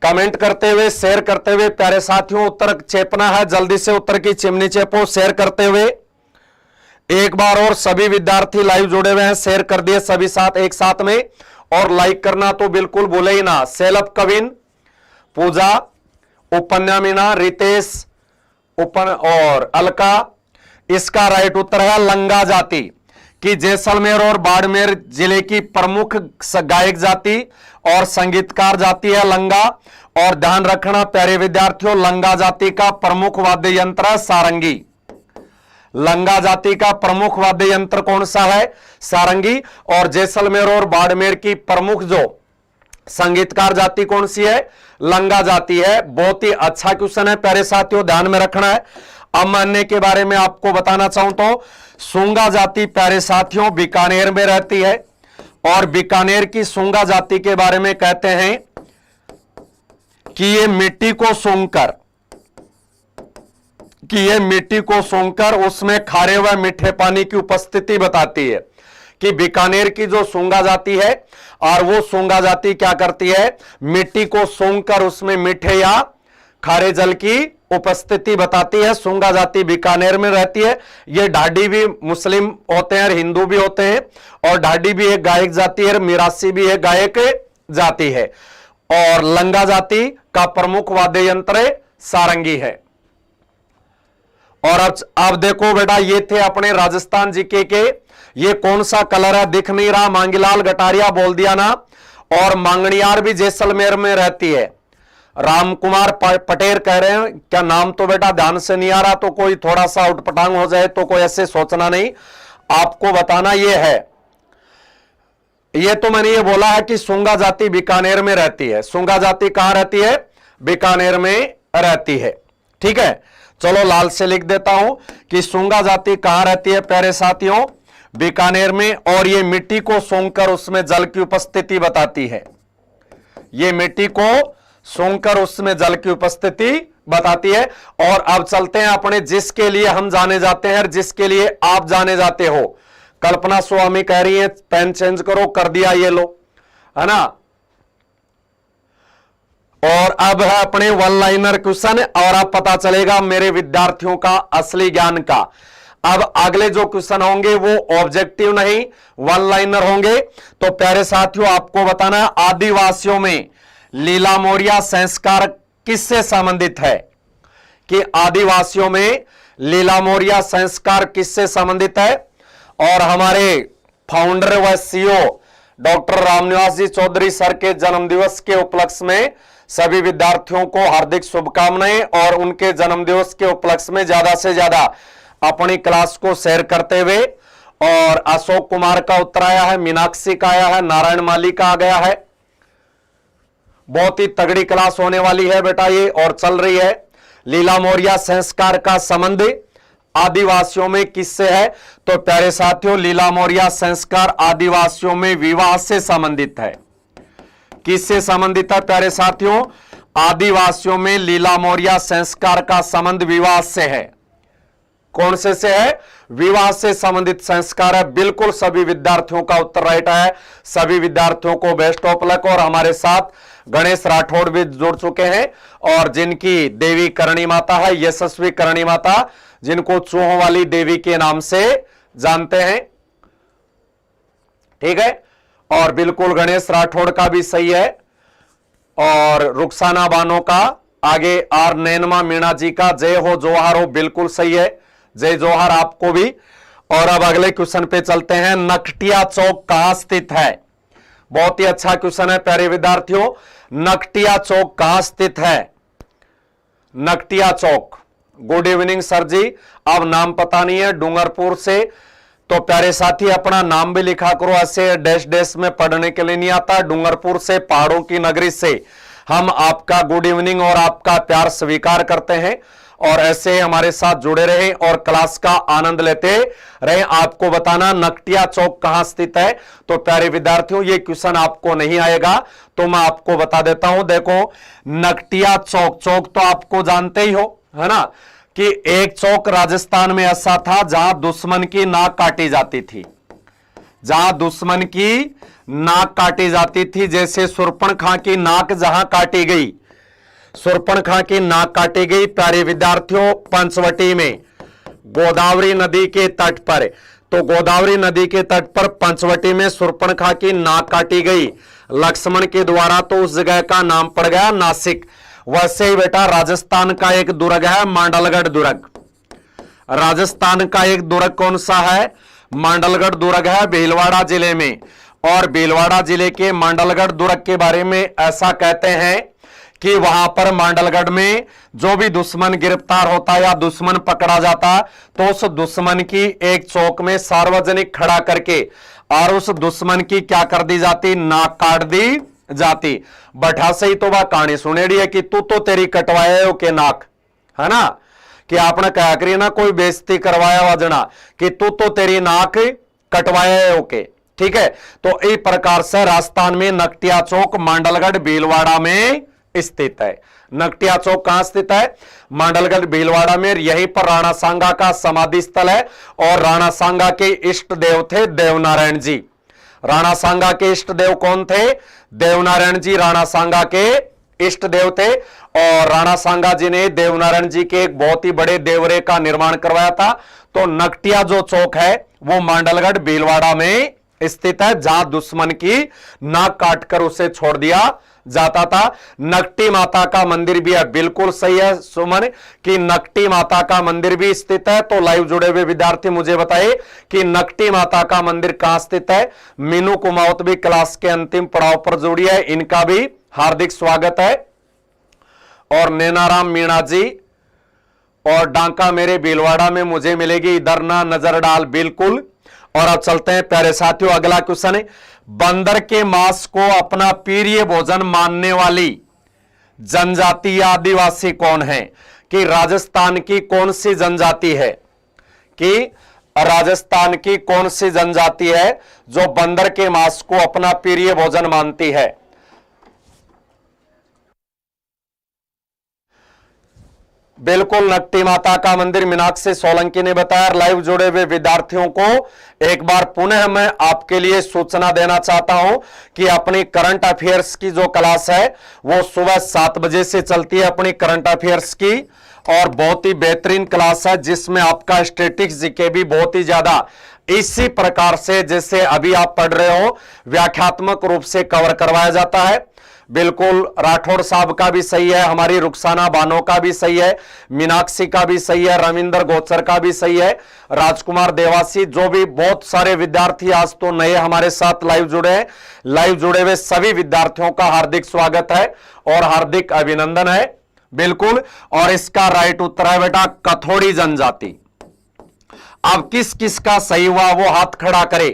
Speaker 1: कमेंट करते हुए, शेयर करते हुए प्यारे साथियों उत्तर चेपना है, जल्दी से उत्तर की चिमनी चेपो शेयर करते हुए। एक बार और सभी विद्यार्थी लाइव जुड़े हुए हैं, शेयर कर दिए सभी साथ एक साथ में, और लाइक करना तो बिल्कुल भूले ही ना। सेलप कविन, पूजा, उपन्यामिना, रितेश और अलका, इसका राइट उत्तर है लंगा जाति कि जैसलमेर और बाड़मेर जिले की प्रमुख गायक जाति और संगीतकार जाति है लंगा। और ध्यान रखना प्यारे विद्यार्थियों, लंगा जाति का प्रमुख वाद्य यंत्र है सारंगी। लंगा जाति का प्रमुख वाद्य यंत्र कौन सा है? सारंगी। और जैसलमेर और बाड़मेर की प्रमुख जो संगीतकार जाति कौन सी है? लंगा जाति है। बहुत ही अच्छा क्वेश्चन है प्यारे साथियों, ध्यान में रखना है। अब मैं अन्य के बारे में आपको बताना चाहूं तो सूंगा जाति प्यारे साथियों बीकानेर में रहती है। और बीकानेर की सूंगा जाति के बारे में कहते हैं कि ये मिट्टी को सूंघकर उसमें खारे व मीठे पानी की उपस्थिति बताती है कि बीकानेर की जो सूंगा जाति है, और वो सूंगा जाति क्या करती है? मिट्टी को सूंघकर उसमें मीठे या खारे जल की उपस्थिति बताती है। सूंगा जाति बीकानेर में रहती है। ये ढाडी भी मुस्लिम होते हैं और हिंदू भी होते हैं, और ढाडी भी एक गायक जाति है, मिरासी भी एक गायक जाति है। और लंगा जाति का प्रमुख वाद्य यंत्र सारंगी है। और अब आप देखो बेटा, ये थे अपने राजस्थान जीके के। ये कौन सा कलर है? दिख नहीं रहा। मांगीलाल गटारिया बोल दिया ना। और मांगणियार भी जैसलमेर में रहती है। राम कुमार पटेल कह रहे हैं, क्या नाम तो बेटा ध्यान से नहीं आ रहा, तो कोई थोड़ा सा उटपटांग हो जाए तो कोई ऐसे सोचना नहीं, आपको बताना ये है। ये तो मैंने ये बोला है कि सूंगा जाति बीकानेर में रहती है। सूंगा जाति कहां रहती है? बीकानेर में रहती है। ठीक है, चलो लाल से लिख देता हूं कि सूंगा जाति कहां रहती है प्यारे साथियों? बीकानेर में। और ये मिट्टी को सूंघकर उसमें जल की उपस्थिति बताती है। ये मिट्टी को सूंघकर उसमें जल की उपस्थिति बताती है। और अब चलते हैं अपने जिसके लिए हम जाने जाते हैं और जिसके लिए आप जाने जाते हो। कल्पना स्वामी कह रही है पेन चेंज करो, कर दिया, ये लो, है ना। और अब है अपने वन लाइनर क्वेश्चन, और अब पता चलेगा मेरे विद्यार्थियों का असली ज्ञान का। अब अगले जो क्वेश्चन होंगे वो ऑब्जेक्टिव नहीं, वन लाइनर होंगे। तो प्यारे साथियों आपको बताना है, आदिवासियों में लीला मोरिया संस्कार किससे संबंधित है? कि आदिवासियों में लीला मोरिया संस्कार किससे संबंधित है? और हमारे फाउंडर व सीईओ डॉक्टर रामनिवास जी चौधरी सर के जन्मदिवस के उपलक्ष्य में सभी विद्यार्थियों को हार्दिक शुभकामनाएं। और उनके जन्मदिवस के उपलक्ष्य में ज्यादा से ज्यादा अपनी क्लास को शेयर करते हुए और अशोक कुमार का उत्तर आया है, मीनाक्षी का आया है, नारायण माली का आ गया है। बहुत ही तगड़ी क्लास होने वाली है बेटा ये, और चल रही है। लीला मौर्य संस्कार का संबंध आदिवासियों में किससे है? तो प्यारे साथियों, लीला मौर्य संस्कार आदिवासियों में विवाह से संबंधित है। किससे संबंधित है प्यारे साथियों? आदिवासियों में लीला मौर्य संस्कार का संबंध विवाह से है। कौन से है? विवाह से संबंधित संस्कार है। बिल्कुल सभी विद्यार्थियों का उत्तर राइट है। सभी विद्यार्थियों को बेस्ट ऑफ लक। और हमारे साथ गणेश राठौड़ भी जुड़ चुके हैं, और जिनकी देवी करणी माता है यशस्वी करणी माता, जिनको चूहों वाली देवी के नाम से जानते हैं। ठीक है, और बिल्कुल गणेश राठौड़ का भी सही है, और रुखसाना बानो का, आगे आर नैनमा मीणा जी का जय हो जोहार हो, बिल्कुल सही है, जय जोहार आपको भी। और अब अगले क्वेश्चन पे चलते हैं। नकटिया चौक कहां स्थित है? बहुत ही अच्छा क्वेश्चन है प्यारे विद्यार्थियों। नकटिया चौक कहां स्थित है? नकटिया चौक। गुड इवनिंग सर जी। अब नाम पता नहीं है, डूंगरपुर से, तो प्यारे साथी अपना नाम भी लिखा करो, ऐसे डैश डैश में पढ़ने के लिए नहीं आता। डूंगरपुर से, पहाड़ों की नगरी से हम आपका गुड इवनिंग और आपका प्यार स्वीकार करते हैं, और ऐसे हमारे साथ जुड़े रहें और क्लास का आनंद लेते रहें। आपको बताना नकटिया चौक कहां स्थित है। तो प्यारे विद्यार्थियों, ये क्वेश्चन आपको नहीं आएगा, तो मैं आपको बता देता हूं। देखो, नकटिया चौक, चौक तो आपको जानते ही हो, है ना, कि एक चौक राजस्थान में ऐसा था जहां दुश्मन की नाक काटी जाती थी। जहां दुश्मन की नाक काटी जाती थी, जैसे सुर्पणखा की नाक जहां काटी गई, सुर्पणखा की नाक काटी गई प्यारे विद्यार्थियों पंचवटी में, गोदावरी नदी के तट पर। तो गोदावरी नदी के तट पर पंचवटी में सुर्पणखा की नाक काटी गई लक्ष्मण के द्वारा, तो उस जगह का नाम पड़ गया नासिक। वैसे ही बेटा राजस्थान का एक दुर्ग है मांडलगढ़ दुर्ग। राजस्थान का एक दुर्ग कौन सा है? मांडलगढ़ दुर्ग है भीलवाड़ा जिले में। और भीलवाड़ा जिले के मांडलगढ़ दुर्ग के बारे में ऐसा कहते हैं कि वहां पर मांडलगढ़ में जो भी दुश्मन गिरफ्तार होता या दुश्मन पकड़ा जाता, तो उस दुश्मन की एक चौक में सार्वजनिक खड़ा करके और उस दुश्मन की क्या कर दी जाती? नाक काट दी जाती। बैठा से ही तो वह कहानी सुनेड़ी है कि तू तो तेरी कटवाए हो के नाक, है ना, कि आपने कहा करी ना कोई बेइज्जती करवाया वजना कि तू तो तेरी नाक कटवाए हो के। ठीक है, तो इस प्रकार से राजस्थान में नकटिया चौक मांडलगढ़ भीलवाड़ा में स्थित है। नकटिया चौक कहां स्थित है? मांडलगढ़ भीलवाड़ा में। यहीं पर राणा सांगा का समाधि स्थल है, और राणा सांगा के इष्ट देव थे देवनारायण जी। राणा सांगा के इष्ट देव कौन थे? देवनारायण जी राणा सांगा के इष्ट देव थे, और राणा सांगा जी ने देवनारायण जी के एक बहुत ही बड़े देवरे का निर्माण करवाया था। तो नकटिया जो चौक है वो मांडलगढ़ भीलवाड़ा में स्थित है, जहां दुश्मन की नाक काटकर उसे छोड़ दिया जाता था। नकटी माता का मंदिर भी है, बिल्कुल सही है सुमन, कि नकटी माता का मंदिर भी स्थित है। तो लाइव जुड़े हुए विद्यार्थी मुझे बताइए कि नकटी माता का मंदिर कहां स्थित है। मीनू कुमावत भी क्लास के अंतिम पड़ाव पर जुड़ी है, इनका भी हार्दिक स्वागत है। और नैनाराम मीणा जी, और डांका मेरे भीलवाड़ा में मुझे मिलेगी, इधर ना नजर डाल, बिल्कुल। और अब चलते हैं प्यारे साथियों, अगला क्वेश्चन है, बंदर के मांस को अपना प्रिय भोजन मानने वाली जनजाति या आदिवासी कौन है? कि राजस्थान की कौन सी जनजाति है? कि राजस्थान की कौन सी जनजाति है जो बंदर के मांस को अपना प्रिय भोजन मानती है? बिल्कुल नकटी माता का मंदिर, मीनाक्षी सोलंकी ने बताया। लाइव जुड़े हुए विद्यार्थियों को एक बार पुनः मैं आपके लिए सूचना देना चाहता हूं कि अपनी करंट अफेयर्स की जो क्लास है वो सुबह 7 बजे से चलती है, अपनी करंट अफेयर्स की, और बहुत ही बेहतरीन क्लास है जिसमें आपका स्टैटिस्टिक्स जीके भी बहुत ही ज्यादा इसी प्रकार से जैसे अभी आप पढ़ रहे हो व्याख्यात्मक रूप से कवर करवाया जाता है। बिल्कुल राठौड़ साहब का भी सही है, हमारी रुखसाना बानो का भी सही है, मीनाक्षी का भी सही है, रविंदर गोचर का भी सही है, राजकुमार देवासी, जो भी बहुत सारे विद्यार्थी आज तो नए हमारे साथ लाइव जुड़े हैं। लाइव जुड़े हुए सभी विद्यार्थियों का हार्दिक स्वागत है और हार्दिक अभिनंदन है। बिल्कुल, और इसका राइट उत्तर है बेटा कथोड़ी जनजाति। अब किस किस का सही हुआ वो हाथ खड़ा करे,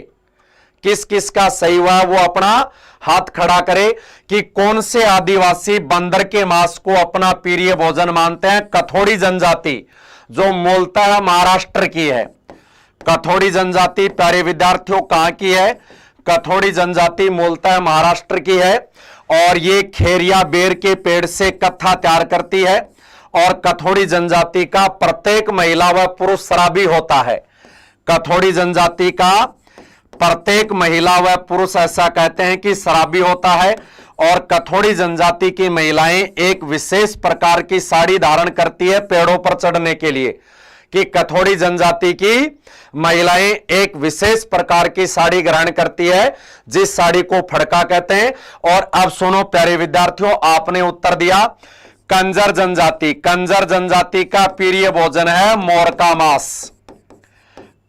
Speaker 1: किस किस का सही हुआ वो अपना हाथ खड़ा करे कि कौन से आदिवासी बंदर के मांस को अपना प्रिय भोजन मानते हैं। कथोड़ी जनजाति जो मूलतः महाराष्ट्र की है। कथोड़ी जनजाति प्यारे विद्यार्थियों कहां की है? कथोड़ी जनजाति मूलतः महाराष्ट्र की है और ये खेरिया बेर के पेड़ से कत्था तैयार करती है और कथोड़ी जनजाति का प्रत्येक महिला व पुरुष शराबी होता है। कथोड़ी जनजाति का प्रत्येक महिला व पुरुष ऐसा कहते हैं कि शराबी होता है और कथोड़ी जनजाति की महिलाएं एक विशेष प्रकार की साड़ी धारण करती है पेड़ों पर चढ़ने के लिए, कि कथोड़ी जनजाति की महिलाएं एक विशेष प्रकार की साड़ी ग्रहण करती है जिस साड़ी को फड़का कहते हैं। और अब सुनो प्यारे विद्यार्थियों, आपने उत्तर दिया कंजर जनजाति। कंजर जनजाति का प्रिय भोजन है मोर का मांस।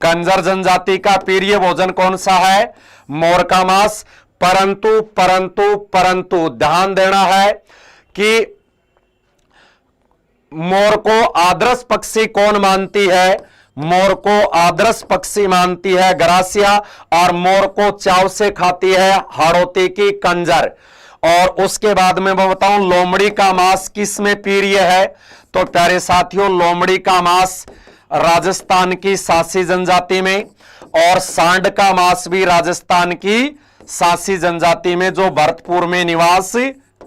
Speaker 1: कंजर जनजाति का प्रिय भोजन कौन सा है? मोर का मांस। परंतु परंतु परंतु ध्यान देना है कि मोर को आदर्श पक्षी कौन मानती है? मोर को आदर्श पक्षी मानती है गरासिया और मोर को चाव से खाती है हाड़ौती की कंजर। और उसके बाद में मैं बताऊं लोमड़ी का मांस किस में प्रिय है? तो प्यारे साथियों, लोमड़ी का मांस राजस्थान की सासी जनजाति में और सांड का मांस भी राजस्थान की सासी जनजाति में जो भरतपुर में निवास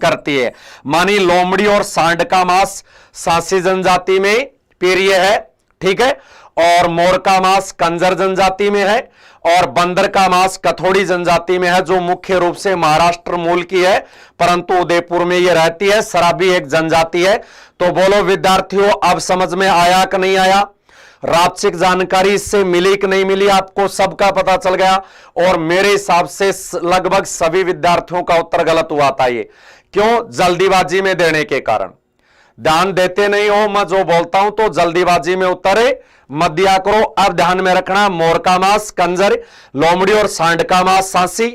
Speaker 1: करती है। मानी लोमड़ी और सांड का मांस सासी जनजाति में प्रिय है, ठीक है, और मोर का मांस कंजर जनजाति में है और बंदर का मांस कथोड़ी जनजाति में है जो मुख्य रूप से महाराष्ट्र मूल की है परंतु उदयपुर में यह रहती है। शराबी एक जनजाति है। तो बोलो विद्यार्थियों, अब समझ में आया कि नहीं आया? राजसिक जानकारी इससे मिली कि नहीं मिली? आपको सबका पता चल गया और मेरे हिसाब से लगभग सभी विद्यार्थियों का उत्तर गलत हुआ था। ये क्यों? जल्दीबाजी में देने के कारण। ध्यान देते नहीं हो, मैं जो बोलता हूं तो जल्दीबाजी में उत्तर मत दिया करो। अब ध्यान में रखना, मोर का मांस कंजर, लोमड़ी और सांड का मांस सांसी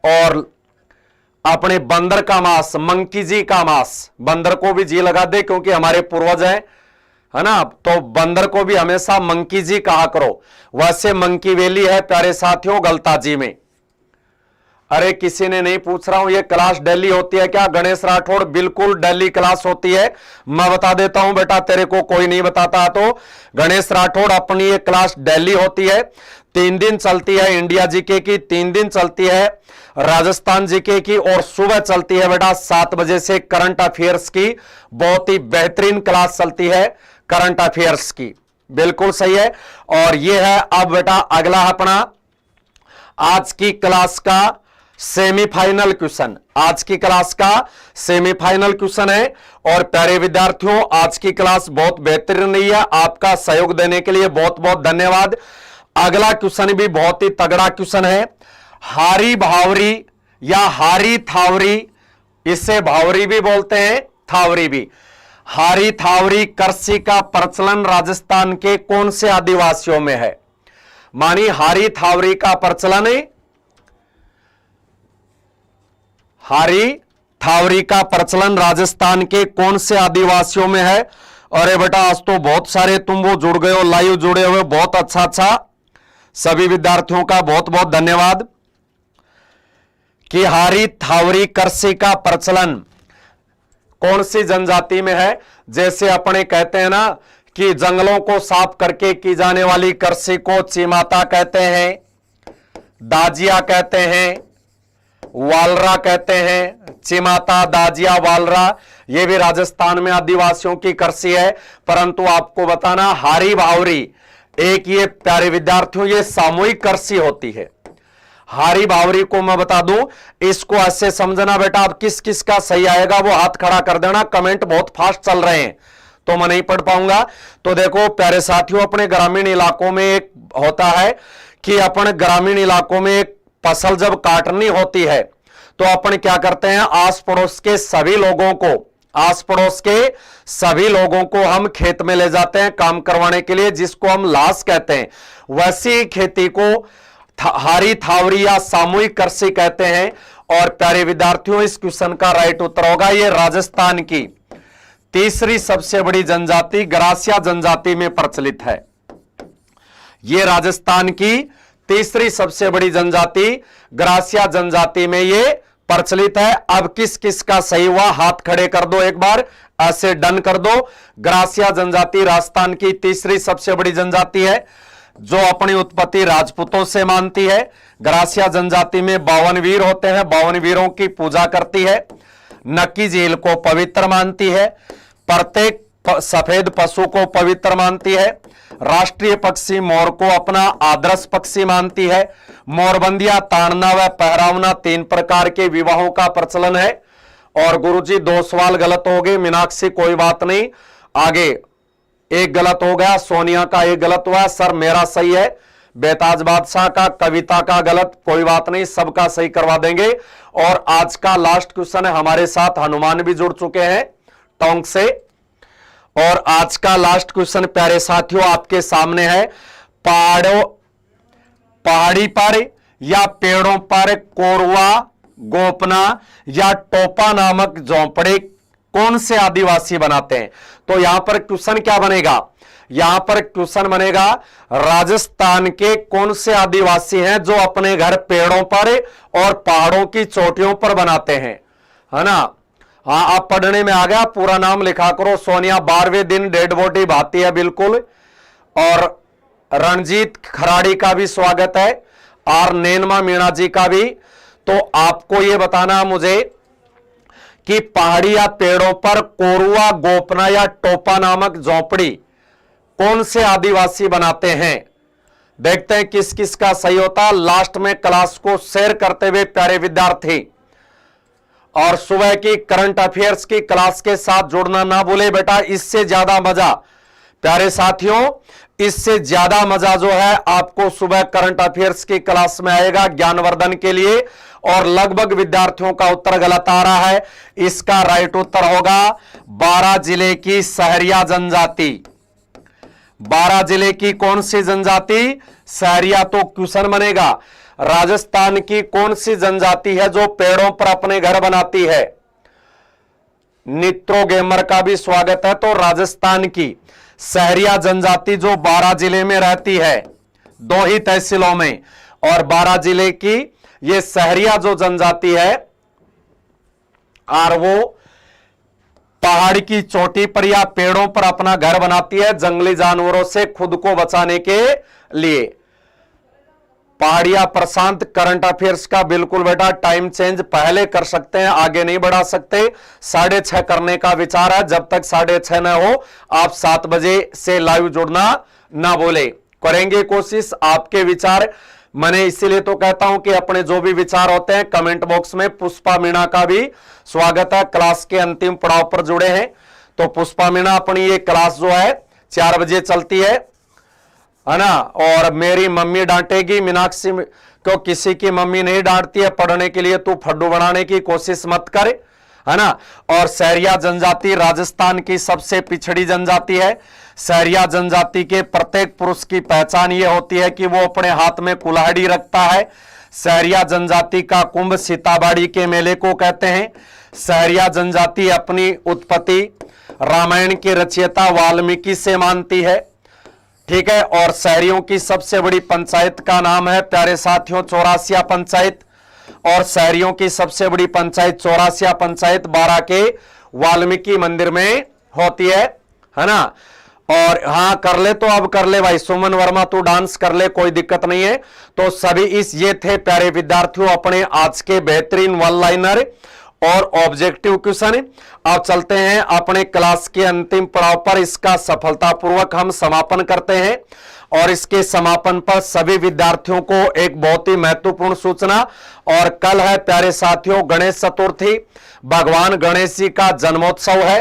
Speaker 1: और अपने बंदर का मांस मंकी जी का मांस। बंदर को भी जी लगा दे क्योंकि हमारे पूर्वज हैं, है ना, तो बंदर को भी हमेशा मंकी जी कहा करो। वैसे मंकी वैली है प्यारे साथियों गलताजी में। अरे किसी ने नहीं पूछ रहा हूं ये क्लास दिल्ली होती है क्या? गणेश राठौड़ बिल्कुल दिल्ली क्लास होती है। मैं बता देता हूं बेटा, तेरे को कोई नहीं बताता तो गणेश राठौड़ अपनी ये क्लास दिल्ली होती है। 3 दिन चलती है इंडिया जीके की, 3 दिन चलती है राजस्थान जीके की और सुबह चलती है बेटा 7 बजे से करंट अफेयर्स की। बहुत ही बेहतरीन क्लास चलती है करंट अफेयर्स की, बिल्कुल सही है। और ये है अब बेटा अगला अपना आज की क्लास का सेमीफाइनल क्वेश्चन। आज की क्लास का सेमीफाइनल क्वेश्चन है और प्यारे विद्यार्थियों आज की क्लास बहुत बेहतरीन रही है। आपका सहयोग देने के लिए बहुत बहुत धन्यवाद। अगला क्वेश्चन भी बहुत ही तगड़ा क्वेश्चन है। हारी भावरी या हारी थावरी, इसे भावरी भी बोलते हैं थावरी भी। हारी थावरी कृषि का प्रचलन राजस्थान के कौन से आदिवासियों में है? मानी हारी थावरी का प्रचलन है, हारी थावरी का प्रचलन राजस्थान के कौन से आदिवासियों में है? अरे बेटा आज तो बहुत सारे तुम वो जुड़ गए हो, लाइव जुड़े हुए, बहुत अच्छा अच्छा। सभी विद्यार्थियों का बहुत बहुत धन्यवाद। कि हारी थावरी कृषि का प्रचलन कौन सी जनजाति में है? जैसे अपने कहते हैं ना कि जंगलों को साफ करके की जाने वाली कृषि को चिमाता कहते हैं, दाजिया कहते हैं, वालरा कहते हैं। चिमाता, दाजिया, वालरा ये भी राजस्थान में आदिवासियों की कृषि है। परंतु आपको बताना हारी भावरी एक, ये प्यारे विद्यार्थियों ये सामूहिक कृषि होती है। हारी भावरी को मैं बता दूं, इसको ऐसे समझना बेटा। अब किस किस का सही आएगा वो हाथ खड़ा कर देना। कमेंट बहुत फास्ट चल रहे हैं तो मैं नहीं पढ़ पाऊंगा। तो देखो प्यारे साथियों, अपने ग्रामीण इलाकों में एक होता है कि अपने ग्रामीण इलाकों में एक फसल जब काटनी होती है तो अपन क्या करते हैं, आस पड़ोस के सभी लोगों को, आस पड़ोस के सभी लोगों को हम खेत में ले जाते हैं काम करवाने के लिए, जिसको हम लाश कहते हैं। वैसी खेती को हारी थावरी या सामूहिक कृषि कहते हैं। और प्यारे विद्यार्थियों इस क्वेश्चन का राइट उत्तर होगा ये राजस्थान की तीसरी सबसे बड़ी जनजाति गरासिया जनजाति में प्रचलित है। ये राजस्थान की तीसरी सबसे बड़ी जनजाति ग्रासिया जनजाति में ये प्रचलित है। अब किस किस का सही हुआ, हाथ खड़े कर दो, एक बार ऐसे डन कर दो। ग्रासिया जनजाति राजस्थान की तीसरी सबसे बड़ी जनजाति है जो अपनी उत्पत्ति राजपूतों से मानती है। ग्रासिया जनजाति में 52 वीर होते हैं, 52 वीरों की पूजा करती है, नक्की झील को पवित्र मानती है, प्रत्येक सफेद पशु को पवित्र मानती है, राष्ट्रीय पक्षी मोर को अपना आदर्श पक्षी मानती है, मोरबंदिया, ताड़ना व पहरावना 3 प्रकार के विवाहों का प्रचलन है। और गुरुजी 2 सवाल गलत हो गए, मीनाक्षी कोई बात नहीं, आगे एक गलत हो गया, सोनिया का एक गलत हुआ, सर मेरा सही है, बेताज बादशाह का, कविता का गलत, कोई बात नहीं, सबका सही करवा देंगे। और आज का लास्ट क्वेश्चन है, हमारे साथ हनुमान भी जुड़ चुके हैं टोंक से। और आज का लास्ट क्वेश्चन प्यारे साथियों आपके सामने है, पहाड़ी पर या पेड़ों पर कोरवा, गोपना या टोपा नामक झोंपड़े कौन से आदिवासी बनाते हैं? तो यहां पर क्वेश्चन क्या बनेगा, यहां पर क्वेश्चन बनेगा राजस्थान के कौन से आदिवासी हैं जो अपने घर पेड़ों पर और पहाड़ों की चोटियों पर बनाते हैं, है ना। हाँ, आप पढ़ने में आ गया, पूरा नाम लिखा करो। सोनिया 12वें दिन डेड बॉडी भाती है, बिल्कुल। और रणजीत खराड़ी का भी स्वागत है, और नैनमा मीणा जी का भी। तो आपको यह बताना मुझे कि पहाड़ी या पेड़ों पर कोरुआ, गोपना या टोपा नामक झोंपड़ी कौन से आदिवासी बनाते हैं। देखते हैं किस किस का सही होता। लास्ट में क्लास को शेयर करते हुए प्यारे विद्यार्थी, और सुबह की करंट अफेयर्स की क्लास के साथ जुड़ना ना भूले बेटा। इससे ज्यादा मजा प्यारे साथियों, इससे ज्यादा मजा जो है आपको सुबह करंट अफेयर्स की क्लास में आएगा ज्ञानवर्धन के लिए। और लगभग विद्यार्थियों का उत्तर गलत आ रहा है। इसका राइट उत्तर होगा 12 जिले की सहरिया जनजाति। 12 जिले की कौन सी जनजाति? सहरिया। तो क्वेश्चन बनेगा राजस्थान की कौन सी जनजाति है जो पेड़ों पर अपने घर बनाती है? नित्रो गेमर का भी स्वागत है। तो राजस्थान की सहरिया जनजाति जो 12 जिले में रहती है, 2 ही तहसीलों में, और 12 जिले की ये सहरिया जो जनजाति है, और वो पहाड़ की चोटी पर या पेड़ों पर अपना घर बनाती है जंगली जानवरों से खुद को बचाने के लिए। पहाड़िया प्रशांत करंट अफेयर्स का बिल्कुल बेटा टाइम चेंज पहले कर सकते हैं, आगे नहीं बढ़ा सकते। 6:30 करने का विचार है। जब तक 6:30 न हो आप 7 बजे से लाइव जुड़ना ना बोले। करेंगे कोशिश। आपके विचार, मैंने इसीलिए तो कहता हूं कि अपने जो भी विचार होते हैं कमेंट बॉक्स में। पुष्पा मीणा का भी स्वागत है, क्लास के अंतिम पड़ाव पर जुड़े हैं। तो पुष्पा मीणा, अपनी ये क्लास जो है 4 बजे चलती है ना। और मेरी मम्मी डांटेगी मीनाक्षी को, किसी की मम्मी नहीं डांटती है पढ़ने के लिए, तू फड्डू बनाने की कोशिश मत कर, है ना। और सहरिया जनजाति राजस्थान की सबसे पिछड़ी जनजाति है। सहरिया जनजाति के प्रत्येक पुरुष की पहचान यह होती है कि वो अपने हाथ में कुल्हाड़ी रखता है। सहरिया जनजाति का कुंभ सीताबाड़ी के मेले को कहते हैं। सहरिया जनजाति अपनी उत्पत्ति रामायण के रचयिता वाल्मीकि से मानती है, ठीक है। और शहरियों की सबसे बड़ी पंचायत का नाम है प्यारे साथियों चौरासिया पंचायत। और शहरियों की सबसे बड़ी पंचायत चौरासिया पंचायत 12 के वाल्मीकि मंदिर में होती है ना। और हाँ कर ले, तो अब कर ले भाई सुमन वर्मा, तू डांस कर ले, कोई दिक्कत नहीं है। तो सभी ये थे प्यारे विद्यार्थियों अपने आज के बेहतरीन वन लाइनर और ऑब्जेक्टिव क्वेश्चन। अब चलते हैं अपने क्लास के अंतिम पड़ाव पर। इसका सफलतापूर्वक हम समापन करते हैं। और इसके समापन पर सभी विद्यार्थियों को एक बहुत ही महत्वपूर्ण सूचना, और कल है प्यारे साथियों गणेश चतुर्थी। भगवान गणेश जी का जन्मोत्सव है,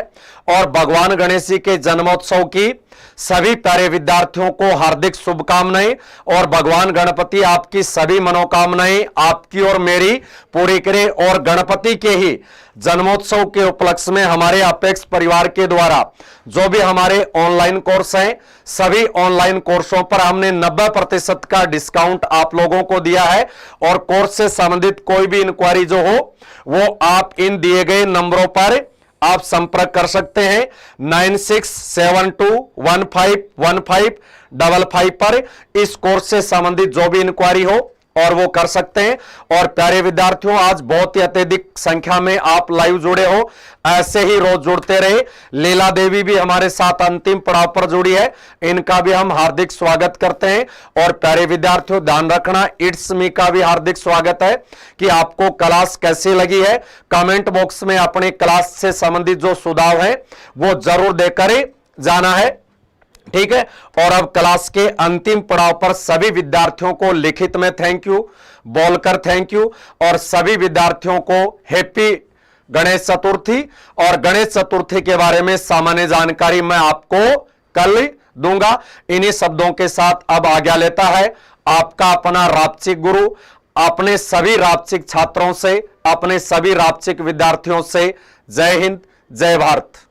Speaker 1: और भगवान गणेश जी के जन्मोत्सव की सभी प्यारे विद्यार्थियों को हार्दिक शुभकामनाएं। और भगवान गणपति आपकी सभी मनोकामनाएं आपकी और मेरी पूरी करे। और गणपति के ही जन्मोत्सव के उपलक्ष्य में हमारे अपेक्स परिवार के द्वारा जो भी हमारे ऑनलाइन कोर्स हैं, सभी ऑनलाइन कोर्सों पर हमने 90% का डिस्काउंट आप लोगों को दिया है। और कोर्स से संबंधित कोई भी इंक्वायरी जो हो वो आप इन दिए गए नंबरों पर आप संपर्क कर सकते हैं 9672151555 पर। इस कोर्स से संबंधित जो भी इंक्वायरी हो और वो कर सकते हैं। और प्यारे विद्यार्थियों, आज बहुत ही अत्यधिक संख्या में आप लाइव जुड़े हो, ऐसे ही रोज जुड़ते रहे। लीला देवी भी हमारे साथ अंतिम पड़ाव पर जुड़ी है, इनका भी हम हार्दिक स्वागत करते हैं। और प्यारे विद्यार्थियों, ध्यान रखना, इट्स मी का भी हार्दिक स्वागत है कि आपको क्लास कैसी लगी है। कमेंट बॉक्स में अपने क्लास से संबंधित जो सुझाव है वो जरूर देकर जाना है, ठीक है। और अब क्लास के अंतिम पड़ाव पर सभी विद्यार्थियों को लिखित में थैंक यू बोलकर थैंक यू, और सभी विद्यार्थियों को हैप्पी गणेश चतुर्थी। और गणेश चतुर्थी के बारे में सामान्य जानकारी मैं आपको कल दूंगा। इन्हीं शब्दों के साथ अब आज्ञा लेता है आपका अपना रापचिक गुरु, अपने सभी रापचिक छात्रों से, अपने सभी रापचिक विद्यार्थियों से। जय हिंद, जय भारत।